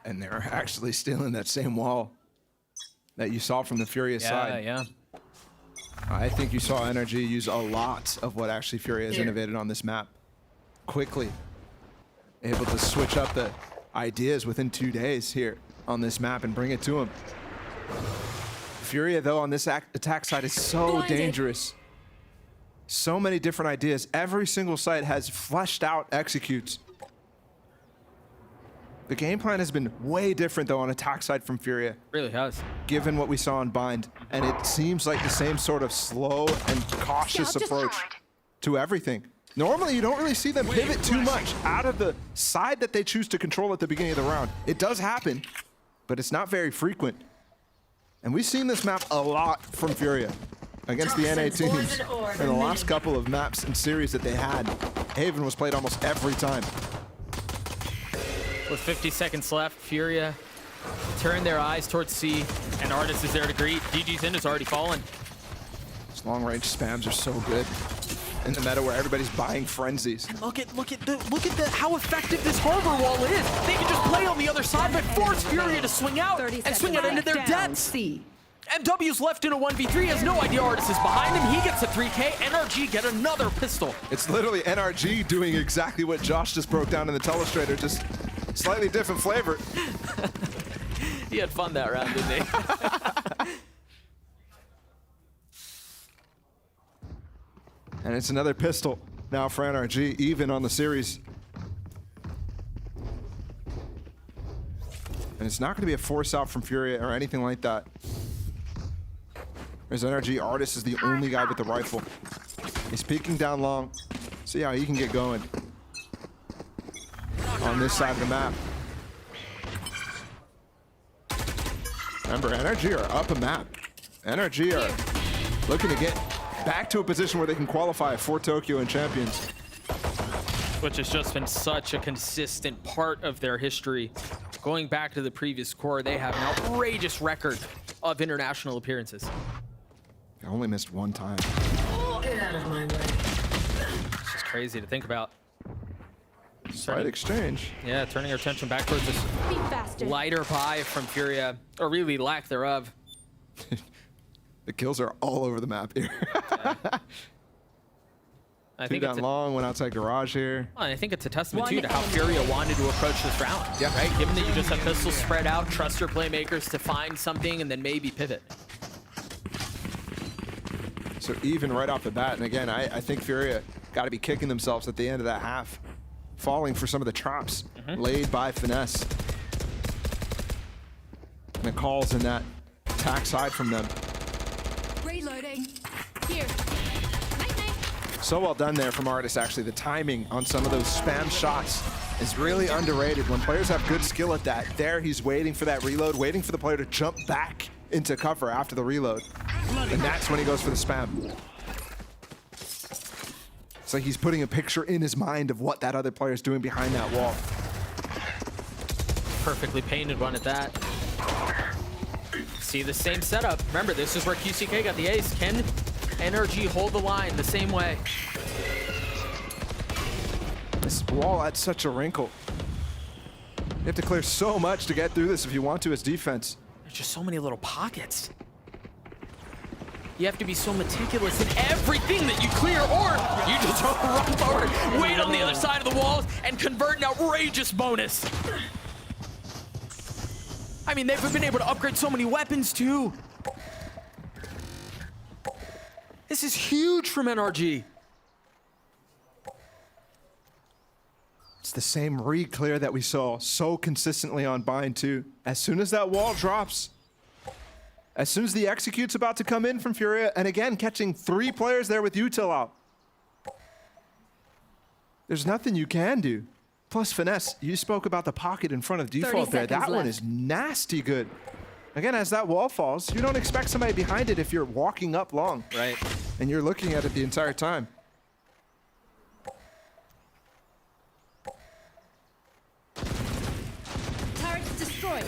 [SPEAKER 6] And they're actually stealing that same wall that you saw from the Furia side.
[SPEAKER 5] Yeah.
[SPEAKER 6] I think you saw NRG use a lot of what actually Furia has innovated on this map. Quickly. Able to switch up the ideas within 2 days here on this map and bring it to him. Furia, though, on this attack side is so dangerous. So many different ideas. Every single site has fleshed out executes. The game plan has been way different, though, on attack side from Furia.
[SPEAKER 5] Really has.
[SPEAKER 6] Given what we saw on Bind. And it seems like the same sort of slow and cautious approach to everything. Normally, you don't really see them pivot too much out of the side that they choose to control at the beginning of the round. It does happen, but it's not very frequent. And we've seen this map a lot from Furia against the NA teams in the last couple of maps and series that they had. Haven was played almost every time.
[SPEAKER 5] With 50 seconds left, Furia turn their eyes towards C, and Artist is there to greet. DG's in has already fallen.
[SPEAKER 6] These long-range spams are so good in the meta where everybody's buying frenzies.
[SPEAKER 5] And look at how effective this harbor wall is. They can just play on the other side, but force Furia to swing out and swing it into their depths. And W's left in a 1v3, has no idea Artist is behind him. He gets a 3K. NRG get another pistol.
[SPEAKER 6] It's literally NRG doing exactly what Josh just broke down in the Telestrator, just slightly different flavor.
[SPEAKER 5] He had fun that round, didn't he?
[SPEAKER 6] And it's another pistol now for NRG, even on the series. And it's not going to be a force out from Furia or anything like that. There's NRG. Artist is the only guy with the rifle. He's peeking down long. See how he can get going on this side of the map. Remember, NRG are up a map. NRG are looking to get back to a position where they can qualify for Tokyo and Champions.
[SPEAKER 5] Which has just been such a consistent part of their history. Going back to the previous core, they have an outrageous record of international appearances.
[SPEAKER 6] They only missed one time.
[SPEAKER 5] Get out of my way. It's just crazy to think about.
[SPEAKER 6] Slight exchange.
[SPEAKER 5] Yeah, turning our attention back towards this lighter buy from Furia, or really lack thereof.
[SPEAKER 6] The kills are all over the map here.
[SPEAKER 5] Yeah. I
[SPEAKER 6] Two
[SPEAKER 5] think
[SPEAKER 6] down long, went outside garage here.
[SPEAKER 5] Well, I think it's a testament too to how Furia wanted to approach this round.
[SPEAKER 6] Yeah.
[SPEAKER 5] Right? Given that you just have pistols spread out, trust your playmakers to find something and then maybe pivot.
[SPEAKER 6] So even right off the bat, and again, I think Furia got to be kicking themselves at the end of that half, falling for some of the traps laid by Finesse. And the calls in that attack side from them.
[SPEAKER 8] Reloading. Here.
[SPEAKER 6] So well done there from Artist, actually. The timing on some of those spam shots is really underrated. When players have good skill at that, there he's waiting for that reload, waiting for the player to jump back into cover after the reload. And that's when he goes for the spam. It's like he's putting a picture in his mind of what that other player is doing behind that wall.
[SPEAKER 5] Perfectly painted one at that. See the same setup. Remember, this is where QCK got the ace. Can NRG hold the line the same way?
[SPEAKER 6] This wall adds such a wrinkle. You have to clear so much to get through this if you want to as defense.
[SPEAKER 5] There's just so many little pockets. You have to be so meticulous in everything that you clear, or you just run forward, wait on the other side of the walls, and convert an outrageous bonus. I mean, they've been able to upgrade so many weapons too. This is huge from NRG.
[SPEAKER 6] It's the same re-clear that we saw so consistently on Bind too. As soon as that wall drops, as soon as the execute's about to come in from Furia, and again, catching 3 players there with Util out. There's nothing you can do. Plus Finesse, you spoke about the pocket in front of default there. That one is nasty good. Again, as that wall falls, you don't expect somebody behind it if you're walking up long.
[SPEAKER 5] Right.
[SPEAKER 6] And you're looking at it the entire time.
[SPEAKER 8] Turret destroyed.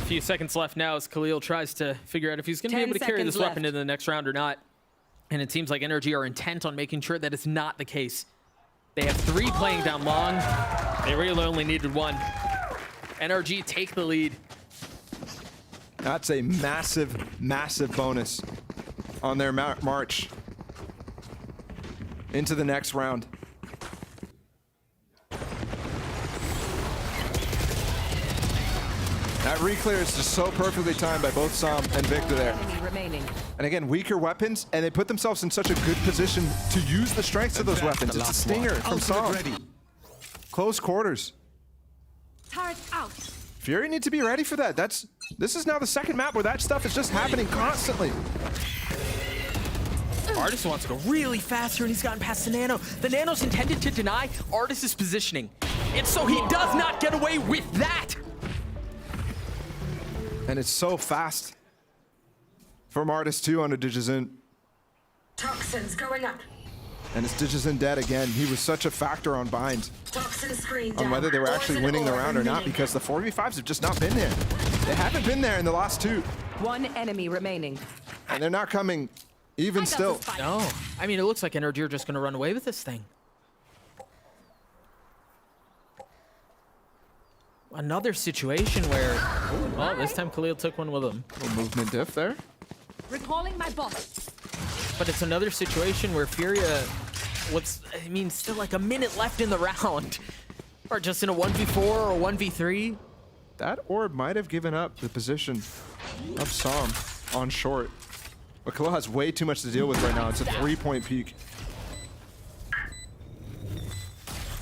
[SPEAKER 5] few seconds left now as Khalil tries to figure out if he's going to be
[SPEAKER 8] 10
[SPEAKER 5] able to carry this
[SPEAKER 8] seconds
[SPEAKER 5] weapon
[SPEAKER 8] left.
[SPEAKER 5] into the next round or not. And it seems like NRG are intent on making sure that it's not the case. They have 3 playing down long. They really only needed 1. NRG take the lead.
[SPEAKER 6] That's a massive, massive bonus on their march into the next round. That reclear is just so perfectly timed by both Sam and Victor there.
[SPEAKER 7] Enemy remaining.
[SPEAKER 6] And again, weaker weapons, and they put themselves in such a good position to use the strengths of those weapons. It's a stinger from Sam. Close quarters.
[SPEAKER 8] Turret out.
[SPEAKER 6] Fury need to be ready for that. This is now the second map where that stuff is just happening constantly.
[SPEAKER 5] Artis wants to go really fast here, and he's gotten past the Nano. The Nano's intended to deny Artis' positioning. And so he does not get away with that.
[SPEAKER 6] And it's so fast from Artis too on a Digizin.
[SPEAKER 10] Toxins going up.
[SPEAKER 6] And it's Digizin dead again. He was such a factor on bind,
[SPEAKER 10] Toxin screen
[SPEAKER 6] on whether they were actually winning the round or not, because the 4v5s have just not been there. They haven't been there in the last 2.
[SPEAKER 7] 1 enemy remaining.
[SPEAKER 6] And they're not coming even still.
[SPEAKER 5] No. I mean, it looks like NRG are just going to run away with this thing. Another situation where, well, this time Khalil took one with him.
[SPEAKER 6] Little movement diff there.
[SPEAKER 8] Recalling my boss.
[SPEAKER 5] But it's another situation where Furia, still like a minute left in the round. Or just in a 1v4 or 1v3.
[SPEAKER 6] That orb might have given up the position of Sam on short. But Khalil has way too much to deal with right now. It's a 3-point peak.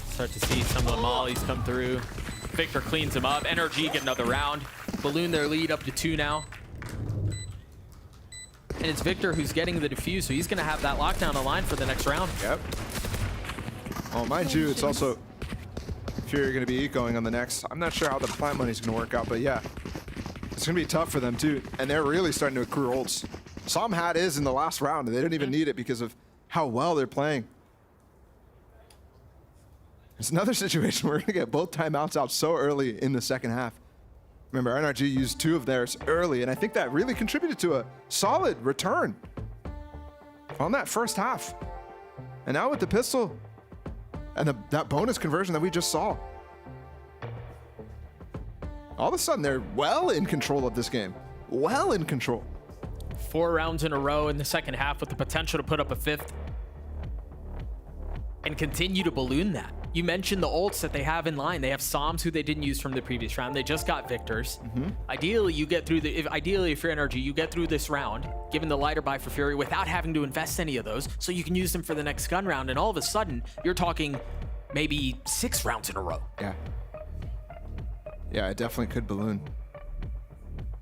[SPEAKER 5] Start to see some of the mollies come through. Victor cleans him up. NRG get another round. Balloon their lead up to 2 now. And it's Victor who's getting the defuse, so he's going to have that lockdown aligned for the next round.
[SPEAKER 6] Yep. Oh, mind you, it's also Fury going to be ecoing on the next. I'm not sure how the plant money's going to work out, but yeah. It's going to be tough for them too. And they're really starting to accrue ults. Some had his in the last round, and they didn't even need it because of how well they're playing. It's another situation where we're going to get both timeouts out so early in the second half. Remember, NRG used 2 of theirs early, and I think that really contributed to a solid return on that first half. And now with the pistol and that bonus conversion that we just saw, all of a sudden they're well in control of this game. Well in control.
[SPEAKER 5] 4 rounds in a row in the second half with the potential to put up a 5th. And continue to balloon that. You mentioned the ults that they have in line. They have Psalms who they didn't use from the previous round. They just got Victors. Ideally, you get through ideally, if you're NRG, you get through this round, given the lighter buy for Fury, without having to invest any of those, so you can use them for the next gun round. And all of a sudden, you're talking maybe 6 rounds in a row.
[SPEAKER 6] Yeah. Yeah, it definitely could balloon.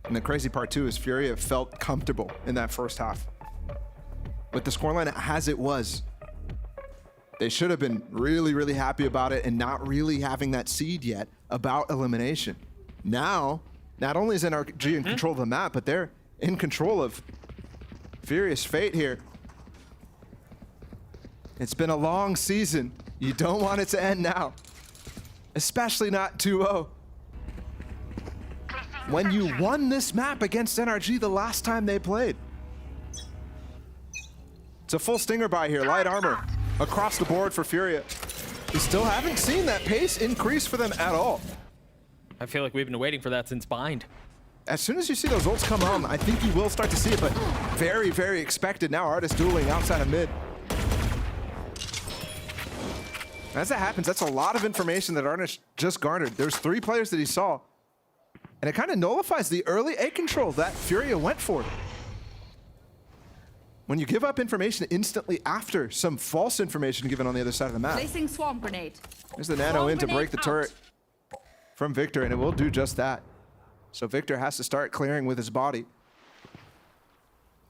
[SPEAKER 6] And the crazy part too is Furia felt comfortable in that first half. With the scoreline as it was, they should have been really, really happy about it and not really having that seed yet about elimination. Now, not only is NRG in control of the map, but they're in control of Furious fate here. It's been a long season. You don't want it to end now, especially not 2-0. When you won this map against NRG the last time they played. It's a full stinger buy here, light armor across the board for Furia. We still haven't seen that pace increase for them at all.
[SPEAKER 5] I feel like we've been waiting for that since Bind.
[SPEAKER 6] As soon as you see those ults come on, I think you will start to see it, but very, very expected now. Artis dueling outside of mid. As that happens, that's a lot of information that Artis just garnered. There's 3 players that he saw, and it kind of nullifies the early A control that Furia went for. When you give up information instantly after some false information given on the other side of the map.
[SPEAKER 8] Placing swarm grenade.
[SPEAKER 6] There's the nano in to break the turret from Victor, and it will do just that. So Victor has to start clearing with his body.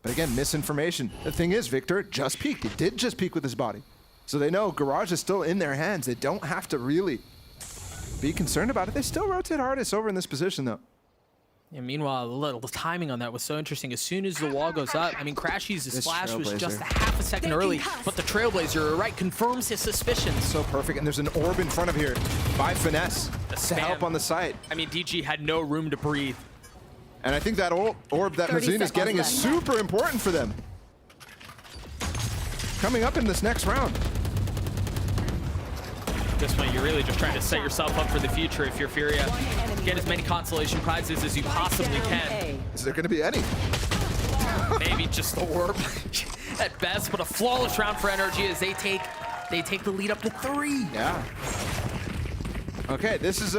[SPEAKER 6] But again, misinformation. The thing is, Victor just peeked. He did just peek with his body. So they know Garage is still in their hands. They don't have to really be concerned about it. They still rotate Artis over in this position, though.
[SPEAKER 5] Yeah, meanwhile, the timing on that was so interesting. As soon as the wall goes up, I mean, Crashy's splash was just a half a second early, but the Trailblazer, you're right, confirms his suspicions.
[SPEAKER 6] So perfect, and there's an orb in front of here by Finesse to help on the site.
[SPEAKER 5] I mean, DG had no room to breathe.
[SPEAKER 6] And I think that orb that
[SPEAKER 7] 30
[SPEAKER 6] Mazin is getting is
[SPEAKER 7] seconds left.
[SPEAKER 6] super important for them. Coming up in this next round.
[SPEAKER 5] At this point, you're really just trying to set yourself up for the future if you're Furia. Get as many consolation prizes as you possibly can.
[SPEAKER 6] Is there going to be any?
[SPEAKER 5] Maybe just the orb at best, but a flawless round for NRG as they take the lead up to 3.
[SPEAKER 6] Yeah. Okay, this is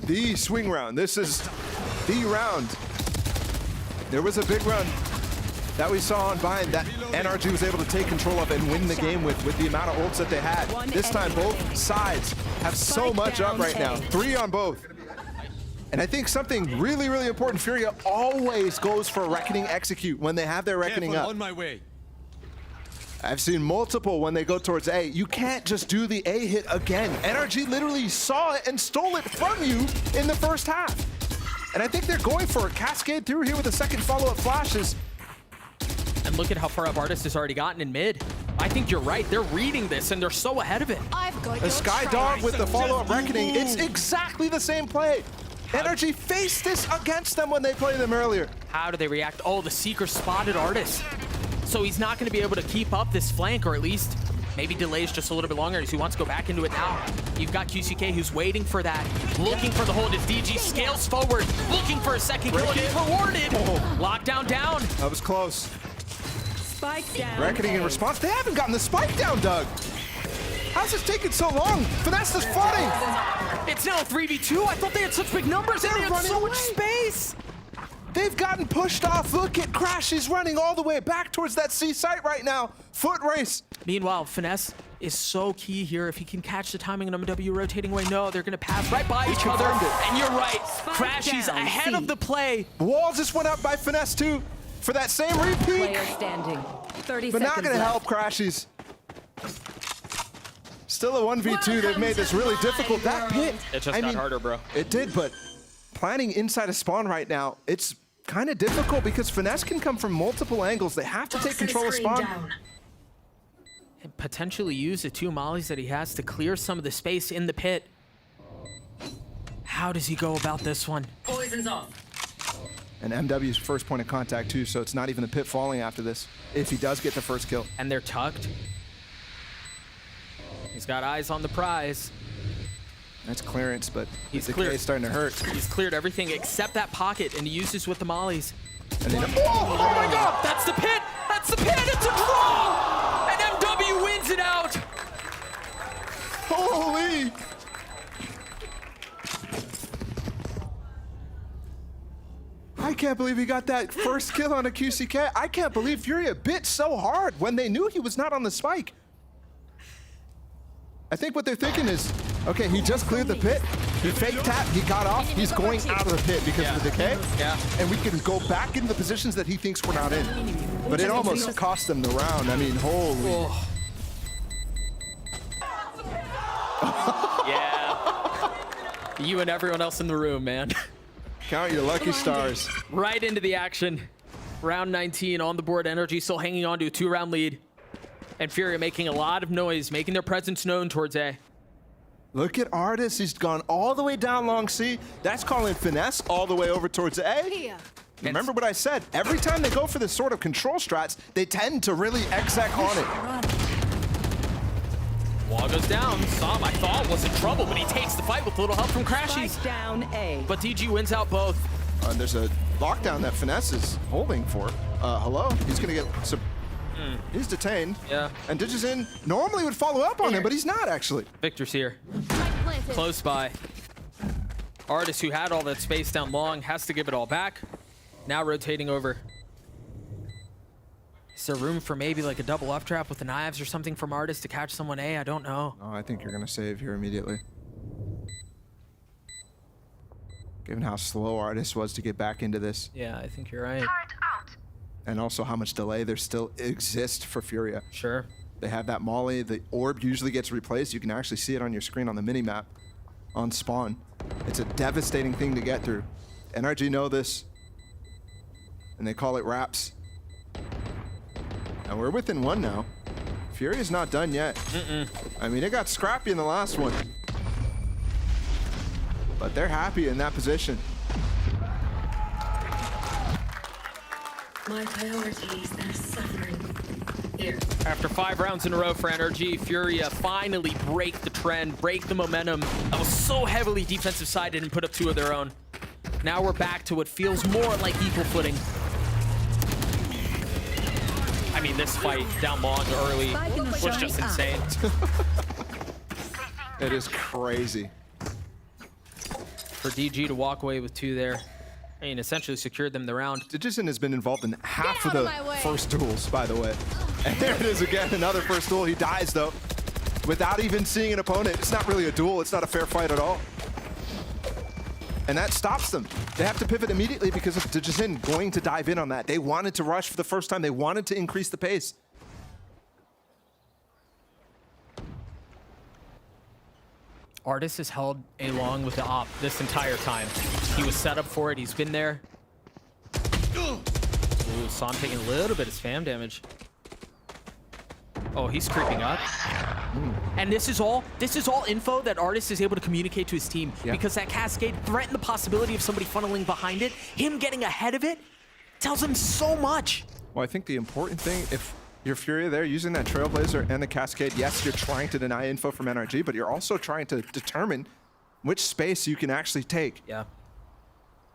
[SPEAKER 6] the swing round. This is the round. There was a big run that we saw on Vine that NRG was able to take control of and win the game with the amount of ults that they had. This time, both sides have so much up right now. 3 on both. And I think something really, really important, Furia always goes for Reckoning Execute when they have their Reckoning up.
[SPEAKER 9] On my way.
[SPEAKER 6] I've seen multiple when they go towards A. You can't just do the A hit again. NRG literally saw it and stole it from you in the first half. And I think they're going for a cascade through here with a second follow-up flashes.
[SPEAKER 5] And look at how far up Artist has already gotten in mid. I think you're right. They're reading this, and they're so ahead of it.
[SPEAKER 8] I've got
[SPEAKER 6] The Sky Dog with the follow-up Reckoning. It's exactly the same play. NRG faced this against them when they played them earlier.
[SPEAKER 5] How do they react? Oh, the Seeker spotted Artist. So he's not going to be able to keep up this flank, or at least maybe delays just a little bit longer as he wants to go back into it now. You've got QCK who's waiting for that, looking for the hold as DG scales forward, looking for a second kill, and he's rewarded. Lockdown down.
[SPEAKER 6] That was close.
[SPEAKER 7] Spike down.
[SPEAKER 6] Reckoning in response. They haven't gotten the spike down, Doug. How's this taking so long? Finesse is flooding.
[SPEAKER 5] It's now 3v2. I thought they had such big numbers and they had so much space.
[SPEAKER 6] They've gotten pushed off. Look at Crash. He's running all the way back towards that C site right now. Foot race.
[SPEAKER 5] Meanwhile, Finesse is so key here. If he can catch the timing and MW rotating away, no, they're going to pass right by each other. And you're right. Crash, he's
[SPEAKER 7] down,
[SPEAKER 5] ahead
[SPEAKER 7] C.
[SPEAKER 5] of the play.
[SPEAKER 6] Wall just went up by Finesse too for that same repeat.
[SPEAKER 7] Player standing. 30
[SPEAKER 6] But
[SPEAKER 7] seconds
[SPEAKER 6] not going to help
[SPEAKER 7] left.
[SPEAKER 6] Crashies. Still a 1v2. They've made this really difficult. That pit.
[SPEAKER 5] It just got harder, bro.
[SPEAKER 6] It did, but planning inside a spawn right now, it's kind of difficult because Finesse can come from multiple angles. They have to take
[SPEAKER 10] Toxin
[SPEAKER 6] control of
[SPEAKER 10] screen
[SPEAKER 6] spawn.
[SPEAKER 10] down.
[SPEAKER 5] And potentially use the 2 mollies that he has to clear some of the space in the pit. How does he go about this one?
[SPEAKER 10] Poison's off.
[SPEAKER 6] And MW's first point of contact too, so it's not even the pit falling after this if he does get the first kill.
[SPEAKER 5] And they're tucked. He's got eyes on the prize.
[SPEAKER 6] That's clearance, but
[SPEAKER 5] He's
[SPEAKER 6] the
[SPEAKER 5] cleared.
[SPEAKER 6] K is starting to hurt.
[SPEAKER 5] He's cleared everything except that pocket, and he uses with the mollies.
[SPEAKER 6] And then, oh my God!
[SPEAKER 5] That's the pit! That's the pit! It's a draw! And MW wins it out!
[SPEAKER 6] Holy! I can't believe he got that first kill on a QCK. I can't believe Furia bit so hard when they knew he was not on the spike. I think what they're thinking is, okay, he just cleared the pit. He fake tapped, he got off, he's going out of the pit because of the decay.
[SPEAKER 5] Yeah.
[SPEAKER 6] And we can go back into the positions that he thinks we're not in. But it almost cost them the round. I mean, holy.
[SPEAKER 5] Yeah. You and everyone else in the room, man.
[SPEAKER 6] Count your lucky stars.
[SPEAKER 5] Right into the action. Round 19 on the board. NRG still hanging on to a 2-round lead. And Furia making a lot of noise, making their presence known towards A.
[SPEAKER 6] Look at Artis. He's gone all the way down long C. That's calling Finesse all the way over towards A.
[SPEAKER 8] Here.
[SPEAKER 6] Remember what I said. Every time they go for this sort of control strats, they tend to really exec on it.
[SPEAKER 5] Wall goes down. Som, I thought, was in trouble, but he takes the fight with a little help from Crashies.
[SPEAKER 7] Spike down A.
[SPEAKER 5] But DG wins out both.
[SPEAKER 6] There's a lockdown that Finesse is holding for. Hello? He's going to get... He's detained.
[SPEAKER 5] Yeah.
[SPEAKER 6] And Digizin normally would follow up on him, but he's not actually.
[SPEAKER 5] Victor's here. Close by. Artist, who had all that space down long, has to give it all back. Now rotating over. Is there room for maybe like a double up trap with the knives or something from Artist to catch someone A? I don't know.
[SPEAKER 6] Oh, I think you're going to save here immediately. Given how slow Artist was to get back into this.
[SPEAKER 5] Yeah, I think you're right.
[SPEAKER 6] And also how much delay there still exists for Furia.
[SPEAKER 5] Sure.
[SPEAKER 6] They have that molly. The orb usually gets replaced. You can actually see it on your screen on the mini-map on spawn. It's a devastating thing to get through. NRG know this, and they call it wraps. And we're within 1 now. Furia's not done yet. I mean, it got scrappy in the last one. But they're happy in that position.
[SPEAKER 10] My priorities, they're suffering. Here.
[SPEAKER 5] After 5 rounds in a row for NRG, Furia finally break the trend, break the momentum that was so heavily defensive sided and put up 2 of their own. Now we're back to what feels more like equal footing. I mean, this fight down long early was just insane.
[SPEAKER 6] It is crazy.
[SPEAKER 5] For DG to walk away with 2 there, I mean, essentially secured them the round.
[SPEAKER 6] Digison has been involved in half of the first duels, by the way. And there it is again, another first duel. He dies, though, without even seeing an opponent. It's not really a duel. It's not a fair fight at all. And that stops them. They have to pivot immediately because of Digison going to dive in on that. They wanted to rush for the first time. They wanted to increase the pace.
[SPEAKER 5] Artis has held A long with the op this entire time. He was set up for it. He's been there. Ooh, saw him taking a little bit of spam damage. Oh, he's creeping up. And this is all info that Artis is able to communicate to his team because that cascade threatened the possibility of somebody funneling behind it. Him getting ahead of it tells him so much.
[SPEAKER 6] Well, I think the important thing, if you're Furia there using that Trailblazer and the Cascade, yes, you're trying to deny info from NRG, but you're also trying to determine which space you can actually take.
[SPEAKER 5] Yeah.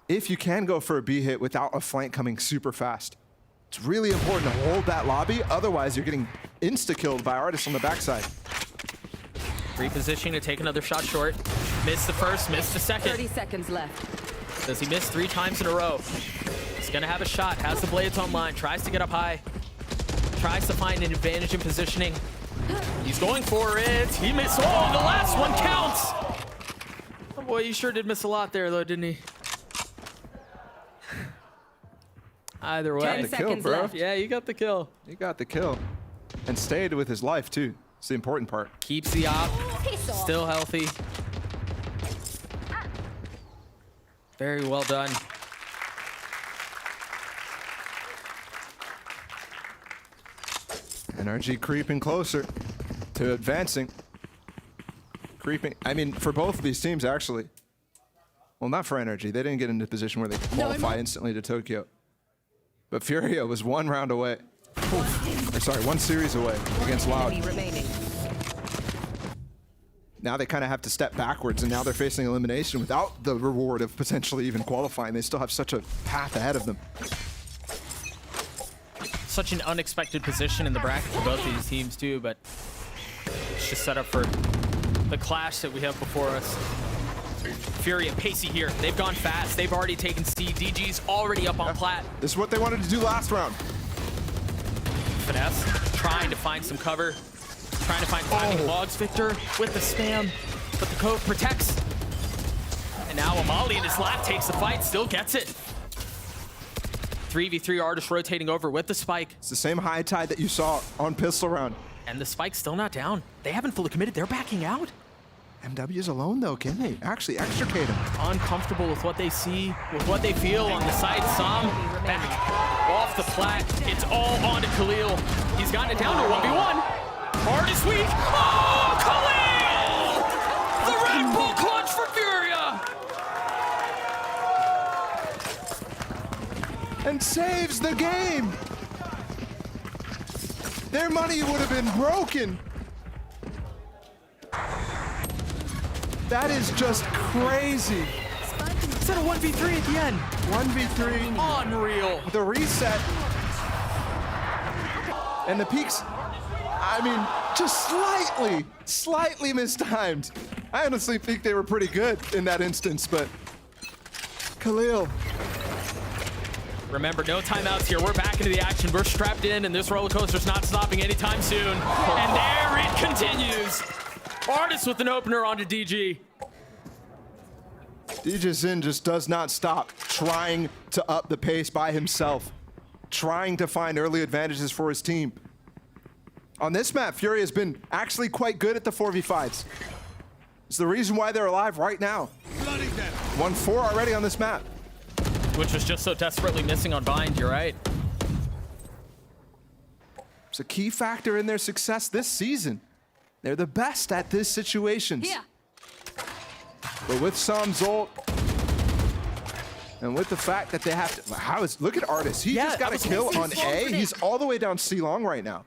[SPEAKER 6] If you can go for a B hit without a flank coming super fast. It's really important to hold that lobby, otherwise you're getting insta-killed by Artis on the backside.
[SPEAKER 5] Repositioning to take another shot short. Missed the first, missed the second.
[SPEAKER 7] 30 seconds left.
[SPEAKER 5] Does he miss 3 times in a row? He's gonna have a shot, has the blades online, tries to get up high. Tries to find an advantage in positioning. He's going for it. He missed. Oh, the last one counts. Oh boy, he sure did miss a lot there, though, didn't he? Either way.
[SPEAKER 7] 10 seconds left.
[SPEAKER 5] Yeah, you got the kill.
[SPEAKER 6] He got the kill and stayed with his life too. It's the important part.
[SPEAKER 5] Keeps the op. Still healthy. Very well done.
[SPEAKER 6] NRG creeping closer to advancing. Creeping. I mean, for both of these teams, actually. Well, not for NRG. They didn't get into a position where they could qualify instantly to Tokyo. But Furia was 1 round away. Or sorry, 1 series away against Loud. Now they kind of have to step backwards, and now they're facing elimination without the reward of potentially even qualifying. They still have such a path ahead of them.
[SPEAKER 5] Such an unexpected position in the bracket for both these teams too, but it's just set up for the clash that we have before us. Furia pacey here. They've gone fast. They've already taken C. DG's already up on plat.
[SPEAKER 6] This is what they wanted to do last round.
[SPEAKER 5] Finesse trying to find some cover. Trying to find climbing logs. Victor with the spam, but the cove protects. And now Amali in his lap takes the fight, still gets it. 3v3 Artis rotating over with the spike.
[SPEAKER 6] It's the same high tide that you saw on pistol round.
[SPEAKER 5] And the spike's still not down. They haven't fully committed. They're backing out.
[SPEAKER 6] MW's alone though, can they actually extricate him?
[SPEAKER 5] Uncomfortable with what they see, with what they feel on the side. Sam back off the plat. It's all on to Khalil. He's gotten it down to 1v1. Artis weak. Oh, Khalil! The Red Bull clutch for Furia!
[SPEAKER 6] And saves the game. Their money would have been broken. That is just crazy.
[SPEAKER 5] Instead of 1v3 at the end.
[SPEAKER 6] 1v3.
[SPEAKER 5] Unreal.
[SPEAKER 6] The reset. And the peaks, I mean, just slightly mistimed. I honestly think they were pretty good in that instance, but Khalil.
[SPEAKER 5] Remember, no timeouts here. We're back into the action. We're strapped in, and this roller coaster's not stopping anytime soon. And there it continues. Artis with an opener onto DG.
[SPEAKER 6] Digison just does not stop trying to up the pace by himself, trying to find early advantages for his team. On this map, Furia has been actually quite good at the 4v5s. It's the reason why they're alive right now. Won 4 already on this map.
[SPEAKER 5] Which was just so desperately missing on Bind, you're right.
[SPEAKER 6] It's a key factor in their success this season. They're the best at this situations.
[SPEAKER 8] Here.
[SPEAKER 6] But with Sam's ult, And with the fact that they have to, look at Artis. He just got a kill on A. He's all the way down C long right now.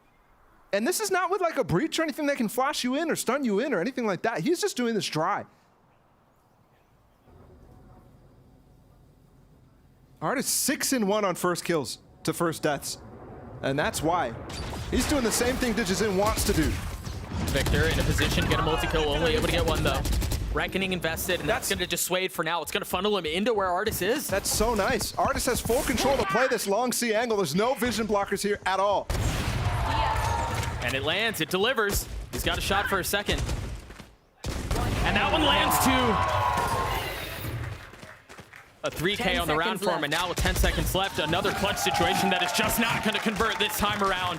[SPEAKER 6] And this is not with like a breach or anything that can flash you in or stun you in or anything like that. He's just doing this dry. Artis 6-1 on first kills to first deaths. And that's why. He's doing the same thing Digizin wants to do.
[SPEAKER 5] Victor in a position to get a multi-kill, only able to get one though. Reckoning invested, and that's going to just sway it for now. It's going to funnel him into where Artis is.
[SPEAKER 6] That's so nice. Artis has full control to play this long C angle. There's no vision blockers here at all.
[SPEAKER 5] And it lands, it delivers. He's got a shot for a second. And that one lands too. A 3K on the round for him, and now with 10 seconds left, another clutch situation that is just not going to convert this time around.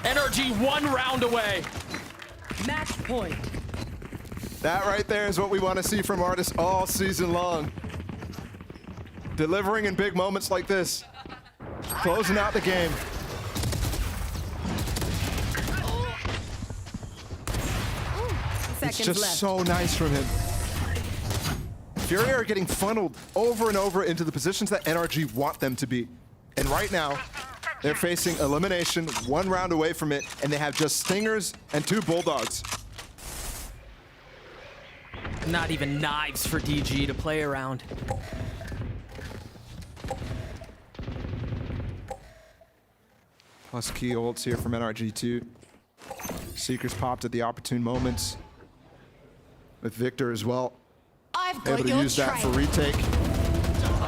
[SPEAKER 5] NRG 1 round away.
[SPEAKER 7] Match point.
[SPEAKER 6] That right there is what we want to see from Artis all season long. Delivering in big moments like this. Closing out the game. It's just so nice from him. Furia are getting funneled over and over into the positions that NRG want them to be. And right now, they're facing elimination, 1 round away from it, and they have just Stingers and 2 Bulldogs.
[SPEAKER 5] Not even knives for DG to play around.
[SPEAKER 6] Plus key ults here from NRG too. Seekers popped at the opportune moments. With Victor as well. Able to use that for retake.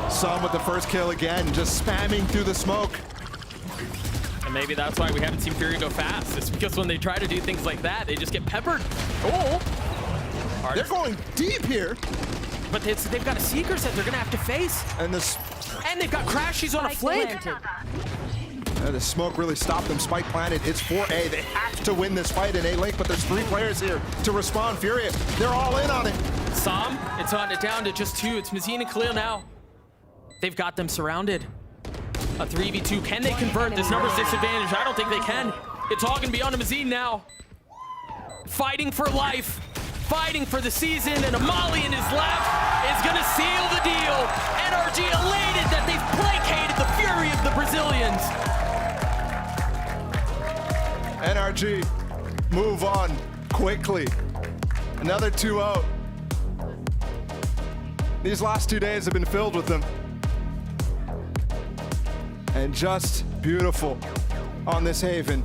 [SPEAKER 6] Some with the first kill again, just spamming through the smoke.
[SPEAKER 5] And maybe that's why we haven't seen Furia go fast. It's because when they try to do things like that, they just get peppered. Oh!
[SPEAKER 6] They're going deep here.
[SPEAKER 5] But they've got a Seekers that they're going to have to face.
[SPEAKER 6] And this...
[SPEAKER 5] And they've got Crashies on a flank.
[SPEAKER 6] The smoke really stopped them. Spike planted. It's 4A. They have to win this fight in A-Link, but there's 3 players here to respond. Furia, they're all in on it.
[SPEAKER 5] Sam, it's on it down to just 2. It's Mazine and Khalil now. They've got them surrounded. A 3v2. Can they convert? This number's disadvantage. I don't think they can. It's all going to be on to Mazine now. Fighting for life. Fighting for the season, and a Molly in his left is going to seal the deal. NRG elated that they've placated the fury of the Brazilians.
[SPEAKER 6] NRG, move on quickly. Another 2-0. These last 2 days have been filled with them. And just beautiful on this Haven.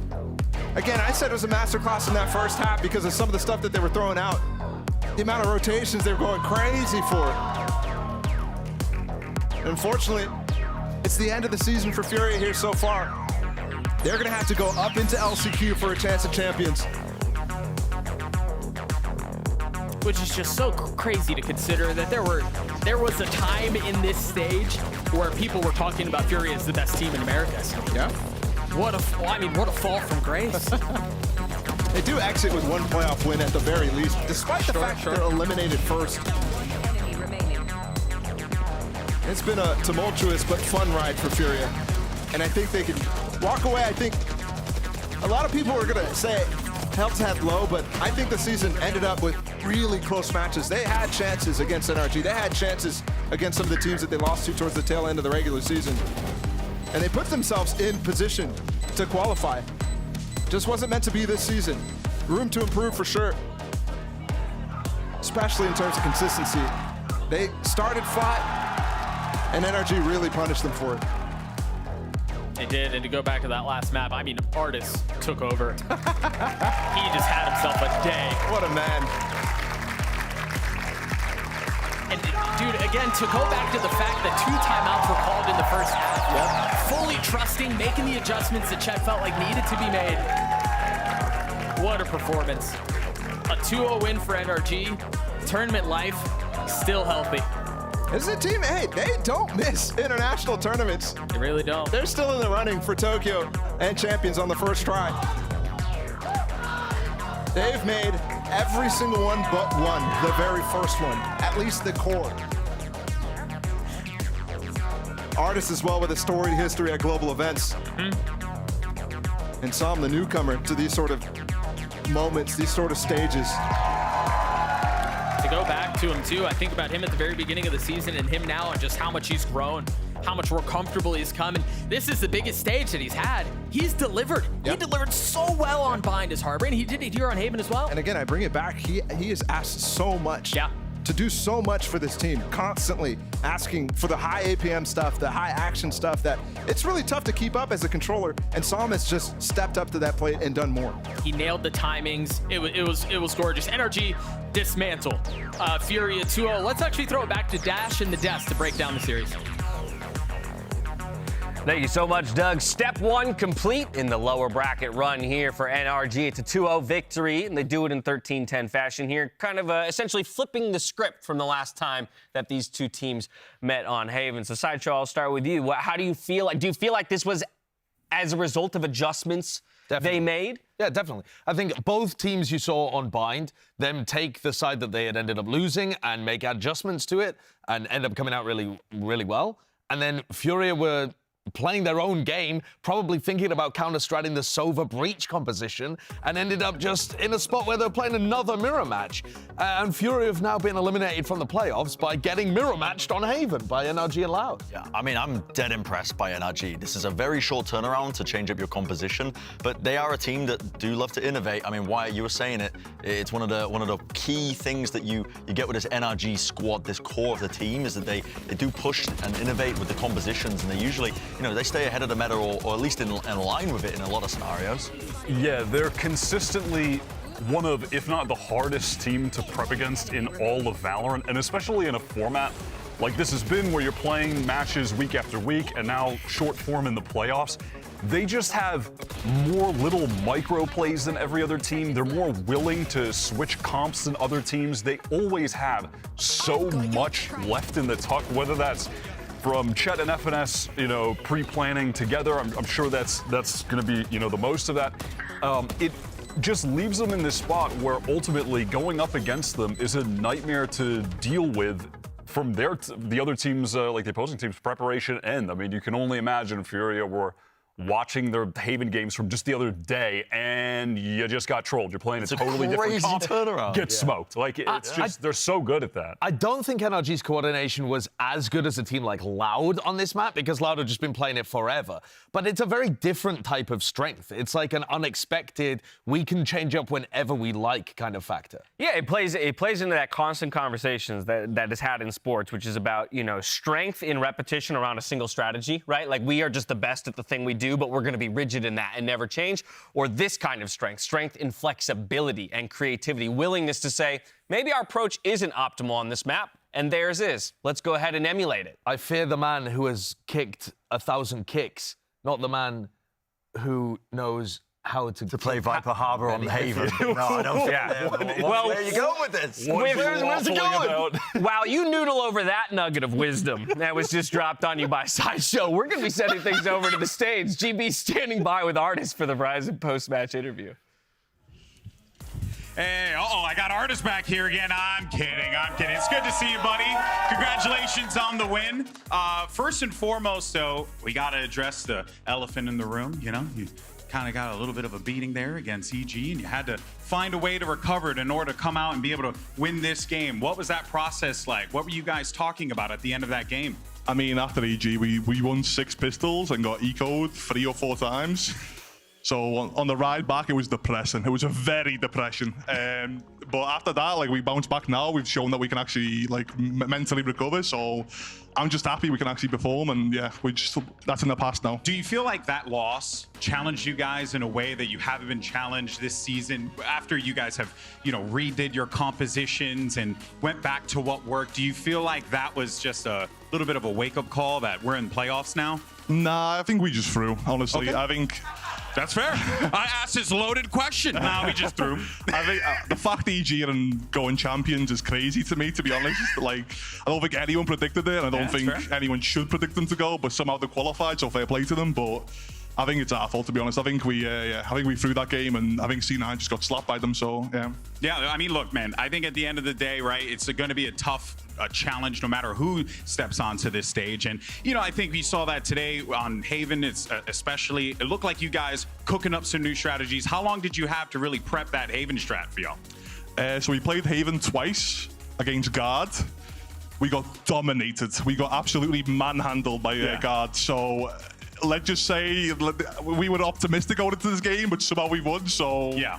[SPEAKER 6] Again, I said it was a masterclass in that first half because of some of the stuff that they were throwing out. The amount of rotations they were going crazy for. Unfortunately, it's the end of the season for Furia here so far. They're gonna have to go up into LCQ for a chance at champions.
[SPEAKER 5] Which is just so crazy to consider that there was a time in this stage where people were talking about Furia as the best team in Americas.
[SPEAKER 6] Yeah.
[SPEAKER 5] What a fall from grace.
[SPEAKER 6] They do exit with 1 playoff win at the very least, despite the fact that they're eliminated first. It's been a tumultuous but fun ride for Furia. And I think they can walk away. I think a lot of people are gonna say Health's had low, but I think the season ended up with really close matches. They had chances against NRG. They had chances against some of the teams that they lost to towards the tail end of the regular season. And they put themselves in position to qualify. Just wasn't meant to be this season. Room to improve for sure, especially in terms of consistency. They started flat, and NRG really punished them for it.
[SPEAKER 5] They did, and to go back to that last map, I mean, Artis took over. He just had himself a day.
[SPEAKER 6] What a man.
[SPEAKER 5] And dude, again, to go back to the fact that 2 timeouts were called in the first half, fully trusting, making the adjustments that Chet felt like needed to be made. What a performance. A 2-0 win for NRG. Tournament life still healthy.
[SPEAKER 6] This is a team, hey, they don't miss international tournaments.
[SPEAKER 5] They really don't.
[SPEAKER 6] They're still in the running for Tokyo and champions on the first try. They've made every single one but one, the very first one, at least the core. Artis as well with a storied history at global events. And Sam, the newcomer to these sort of moments, these sort of stages.
[SPEAKER 5] To go throw back to him too. I think about him at the very beginning of the season and him now and just how much he's grown, how much more comfortable he's come. And this is the biggest stage that he's had. He's delivered. He delivered so well on Bind as Harbor, and he did it here on Haven as well.
[SPEAKER 6] And again, I bring it back. He is asked so much. To do so much for this team, constantly asking for the high APM stuff, the high action stuff that it's really tough to keep up as a controller, and Psalm has just stepped up to that plate and done more.
[SPEAKER 5] He nailed the timings. It was gorgeous. NRG dismantle. Furia 2-0. Let's actually throw it back to Dash and the Desk to break down the series.
[SPEAKER 1] Thank you so much, Doug. Step 1 complete in the lower bracket run here for NRG. It's a 2-0 victory, and they do it in 13-10 fashion here, kind of essentially flipping the script from the last time that these two teams met on Haven. So, Sideshow, I'll start with you. How do you feel? Do you feel like this was as a result of adjustments they made?
[SPEAKER 4] Yeah, definitely. I think both teams you saw on Bind, them take the side that they had ended up losing and make adjustments to it and end up coming out really, really well. And then Furia were playing their own game, probably thinking about counter-stratting the Sova Breach composition, and ended up just in a spot where they're playing another mirror match. And Fury have now been eliminated from the playoffs by getting mirror matched on Haven by NRG and Loud.
[SPEAKER 3] Yeah, I mean, I'm dead impressed by NRG. This is a very short turnaround to change up your composition, but they are a team that do love to innovate. I mean, Wyatt, you were saying it, it's one of the key things that you get with this NRG squad, this core of the team, is that they do push and innovate with the compositions, and they usually, they stay ahead of the meta or at least in line with it in a lot of scenarios.
[SPEAKER 2] Yeah, they're consistently one of, if not the hardest team to prep against in all of Valorant, and especially in a format like this has been where you're playing matches week after week and now short form in the playoffs. They just have more little micro plays than every other team. They're more willing to switch comps than other teams. They always have so much left in the tuck, whether that's from Chet and FNS, pre-planning together. I'm sure that's going to be, the most of that. It just leaves them in this spot where ultimately going up against them is a nightmare to deal with from the other teams, like the opposing team's preparation end. I mean, you can only imagine Furia were watching their Haven games from just the other day, and you just got trolled. You're playing a totally different comp.
[SPEAKER 3] Turnaround.
[SPEAKER 2] Get smoked. Like, it's just, they're so good at that.
[SPEAKER 4] I don't think NRG's coordination was as good as a team like Loud on this map, because Loud have just been playing it forever. But it's a very different type of strength. It's like an unexpected, we can change up whenever we like kind of factor.
[SPEAKER 1] Yeah, it plays into that constant conversations that is had in sports, which is about, strength in repetition around a single strategy, right? Like, we are just the best at the thing we do, but we're going to be rigid in that and never change. Or this kind of strength in flexibility and creativity, willingness to say, maybe our approach isn't optimal on this map, and theirs is. Let's go ahead and emulate it.
[SPEAKER 4] I fear the man who has kicked 1,000 kicks, not the man who knows how to
[SPEAKER 3] play Viper Harbor on Haven. No, I don't.
[SPEAKER 1] Yeah.
[SPEAKER 3] Well, where are you going with this?
[SPEAKER 1] Where's it going? Wow, you noodle over that nugget of wisdom that was just dropped on you by Sideshow. We're going to be sending things over to the stage. GB standing by with Artist for the Verizon post-match interview.
[SPEAKER 11] Hey, I got Artist back here again. I'm kidding. It's good to see you, buddy. Congratulations on the win. First and foremost, though, we got to address the elephant in the room. You kind of got a little bit of a beating there against EG, and you had to find a way to recover it in order to come out and be able to win this game. What was that process like? What were you guys talking about at the end of that game?
[SPEAKER 12] I mean, after EG, we won 6 pistols and got eco'd 3 or 4 times. So on the ride back, it was depressing. It was a very depression. But after that, we bounced back now. We've shown that we can actually mentally recover. So I'm just happy we can actually perform. And yeah, that's in the past now.
[SPEAKER 11] Do you feel like that loss challenged you guys in a way that you haven't been challenged this season after you guys have, redid your compositions and went back to what worked? Do you feel like that was just a little bit of a wake-up call that we're in playoffs now?
[SPEAKER 12] Nah, I think we just threw, honestly. Okay. I think...
[SPEAKER 11] That's fair. I asked this loaded question. Now we just threw him.
[SPEAKER 12] I think the fact EG and going champions is crazy to me, to be honest. I don't think anyone predicted it, and I don't think anyone should predict them to go, but somehow they qualified, so fair play to them. But I think it's our fault, to be honest. I think we threw that game, and I think C9 just got slapped by them, so yeah.
[SPEAKER 11] Yeah, I mean, look, man, I think at the end of the day, right, it's going to be a tough challenge no matter who steps onto this stage. And, I think we saw that today on Haven, especially. It looked like you guys cooking up some new strategies. How long did you have to really prep that Haven strat for y'all?
[SPEAKER 12] So we played Haven twice against Guard, we got dominated. We got absolutely manhandled by Guard. So let's just say we were optimistic going into this game, but somehow we won. So
[SPEAKER 11] Yeah.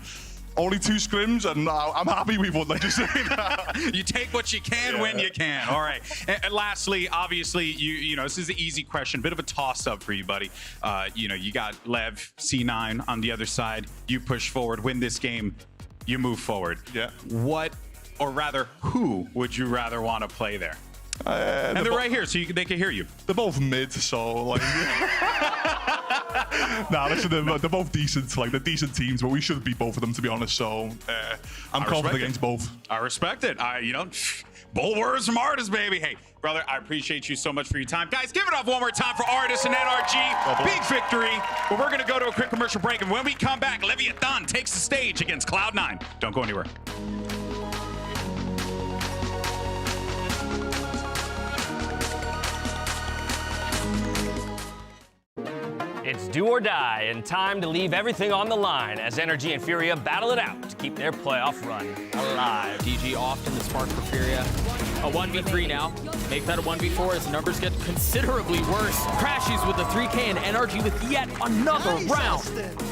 [SPEAKER 12] only 2 scrims, and I'm happy we won. Let's just say that.
[SPEAKER 11] You take what you can when you can. All right. And lastly, obviously, you know, this is an easy question, bit of a toss-up for you, buddy. You know, you got Lev, C9 on the other side. You push forward, win this game, you move forward.
[SPEAKER 12] Yeah.
[SPEAKER 11] What, or rather, who would you rather want to play there? And they're right here, so they can hear you.
[SPEAKER 12] They're both mid, so like. Nah, listen, they're both decent. Like, they're decent teams, but we should beat both of them, to be honest. So I'm confident against both.
[SPEAKER 11] I respect it. You know, bold words from Artis, baby. Hey, brother, I appreciate you so much for your time. Guys, give it up one more time for Artis and NRG. Big victory. But we're going to go to a quick commercial break. And when we come back, Leviathan takes the stage against Cloud9. Don't go anywhere.
[SPEAKER 1] It's do or die, and time to leave everything on the line as NRG and Furia battle it out to keep their playoff run alive.
[SPEAKER 5] DG often the spark for Furia. A 1v3 now. Make that a 1v4 as numbers get considerably worse. Crashes with the 3K and NRG with yet another round.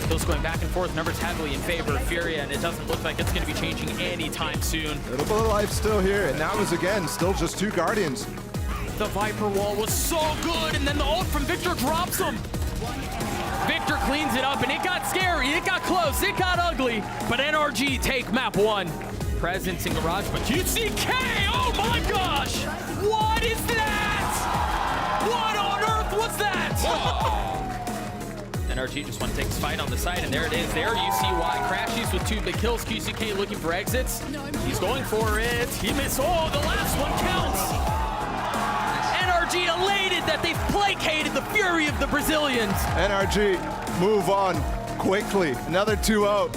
[SPEAKER 5] Those going back and forth, numbers heavily in favor of Furia, and it doesn't look like it's going to be changing anytime soon.
[SPEAKER 6] Little bit of life still here, and that was, again, still just 2 Guardians.
[SPEAKER 5] The Viper wall was so good, and then the ult from Victor drops him. Victor cleans it up, and it got scary, it got close, it got ugly, but NRG take map 1. Presence in Garage, but QCK, oh my gosh! What is that? What on earth was that? NRG just want to take his fight on the side, and there it is. There you see why. Crashies with 2 big kills. QCK looking for exits. He's going for it. He missed. Oh, the last one counts. NRG elated that they've placated the fury of the Brazilians.
[SPEAKER 6] NRG, move on quickly. Another 2 out.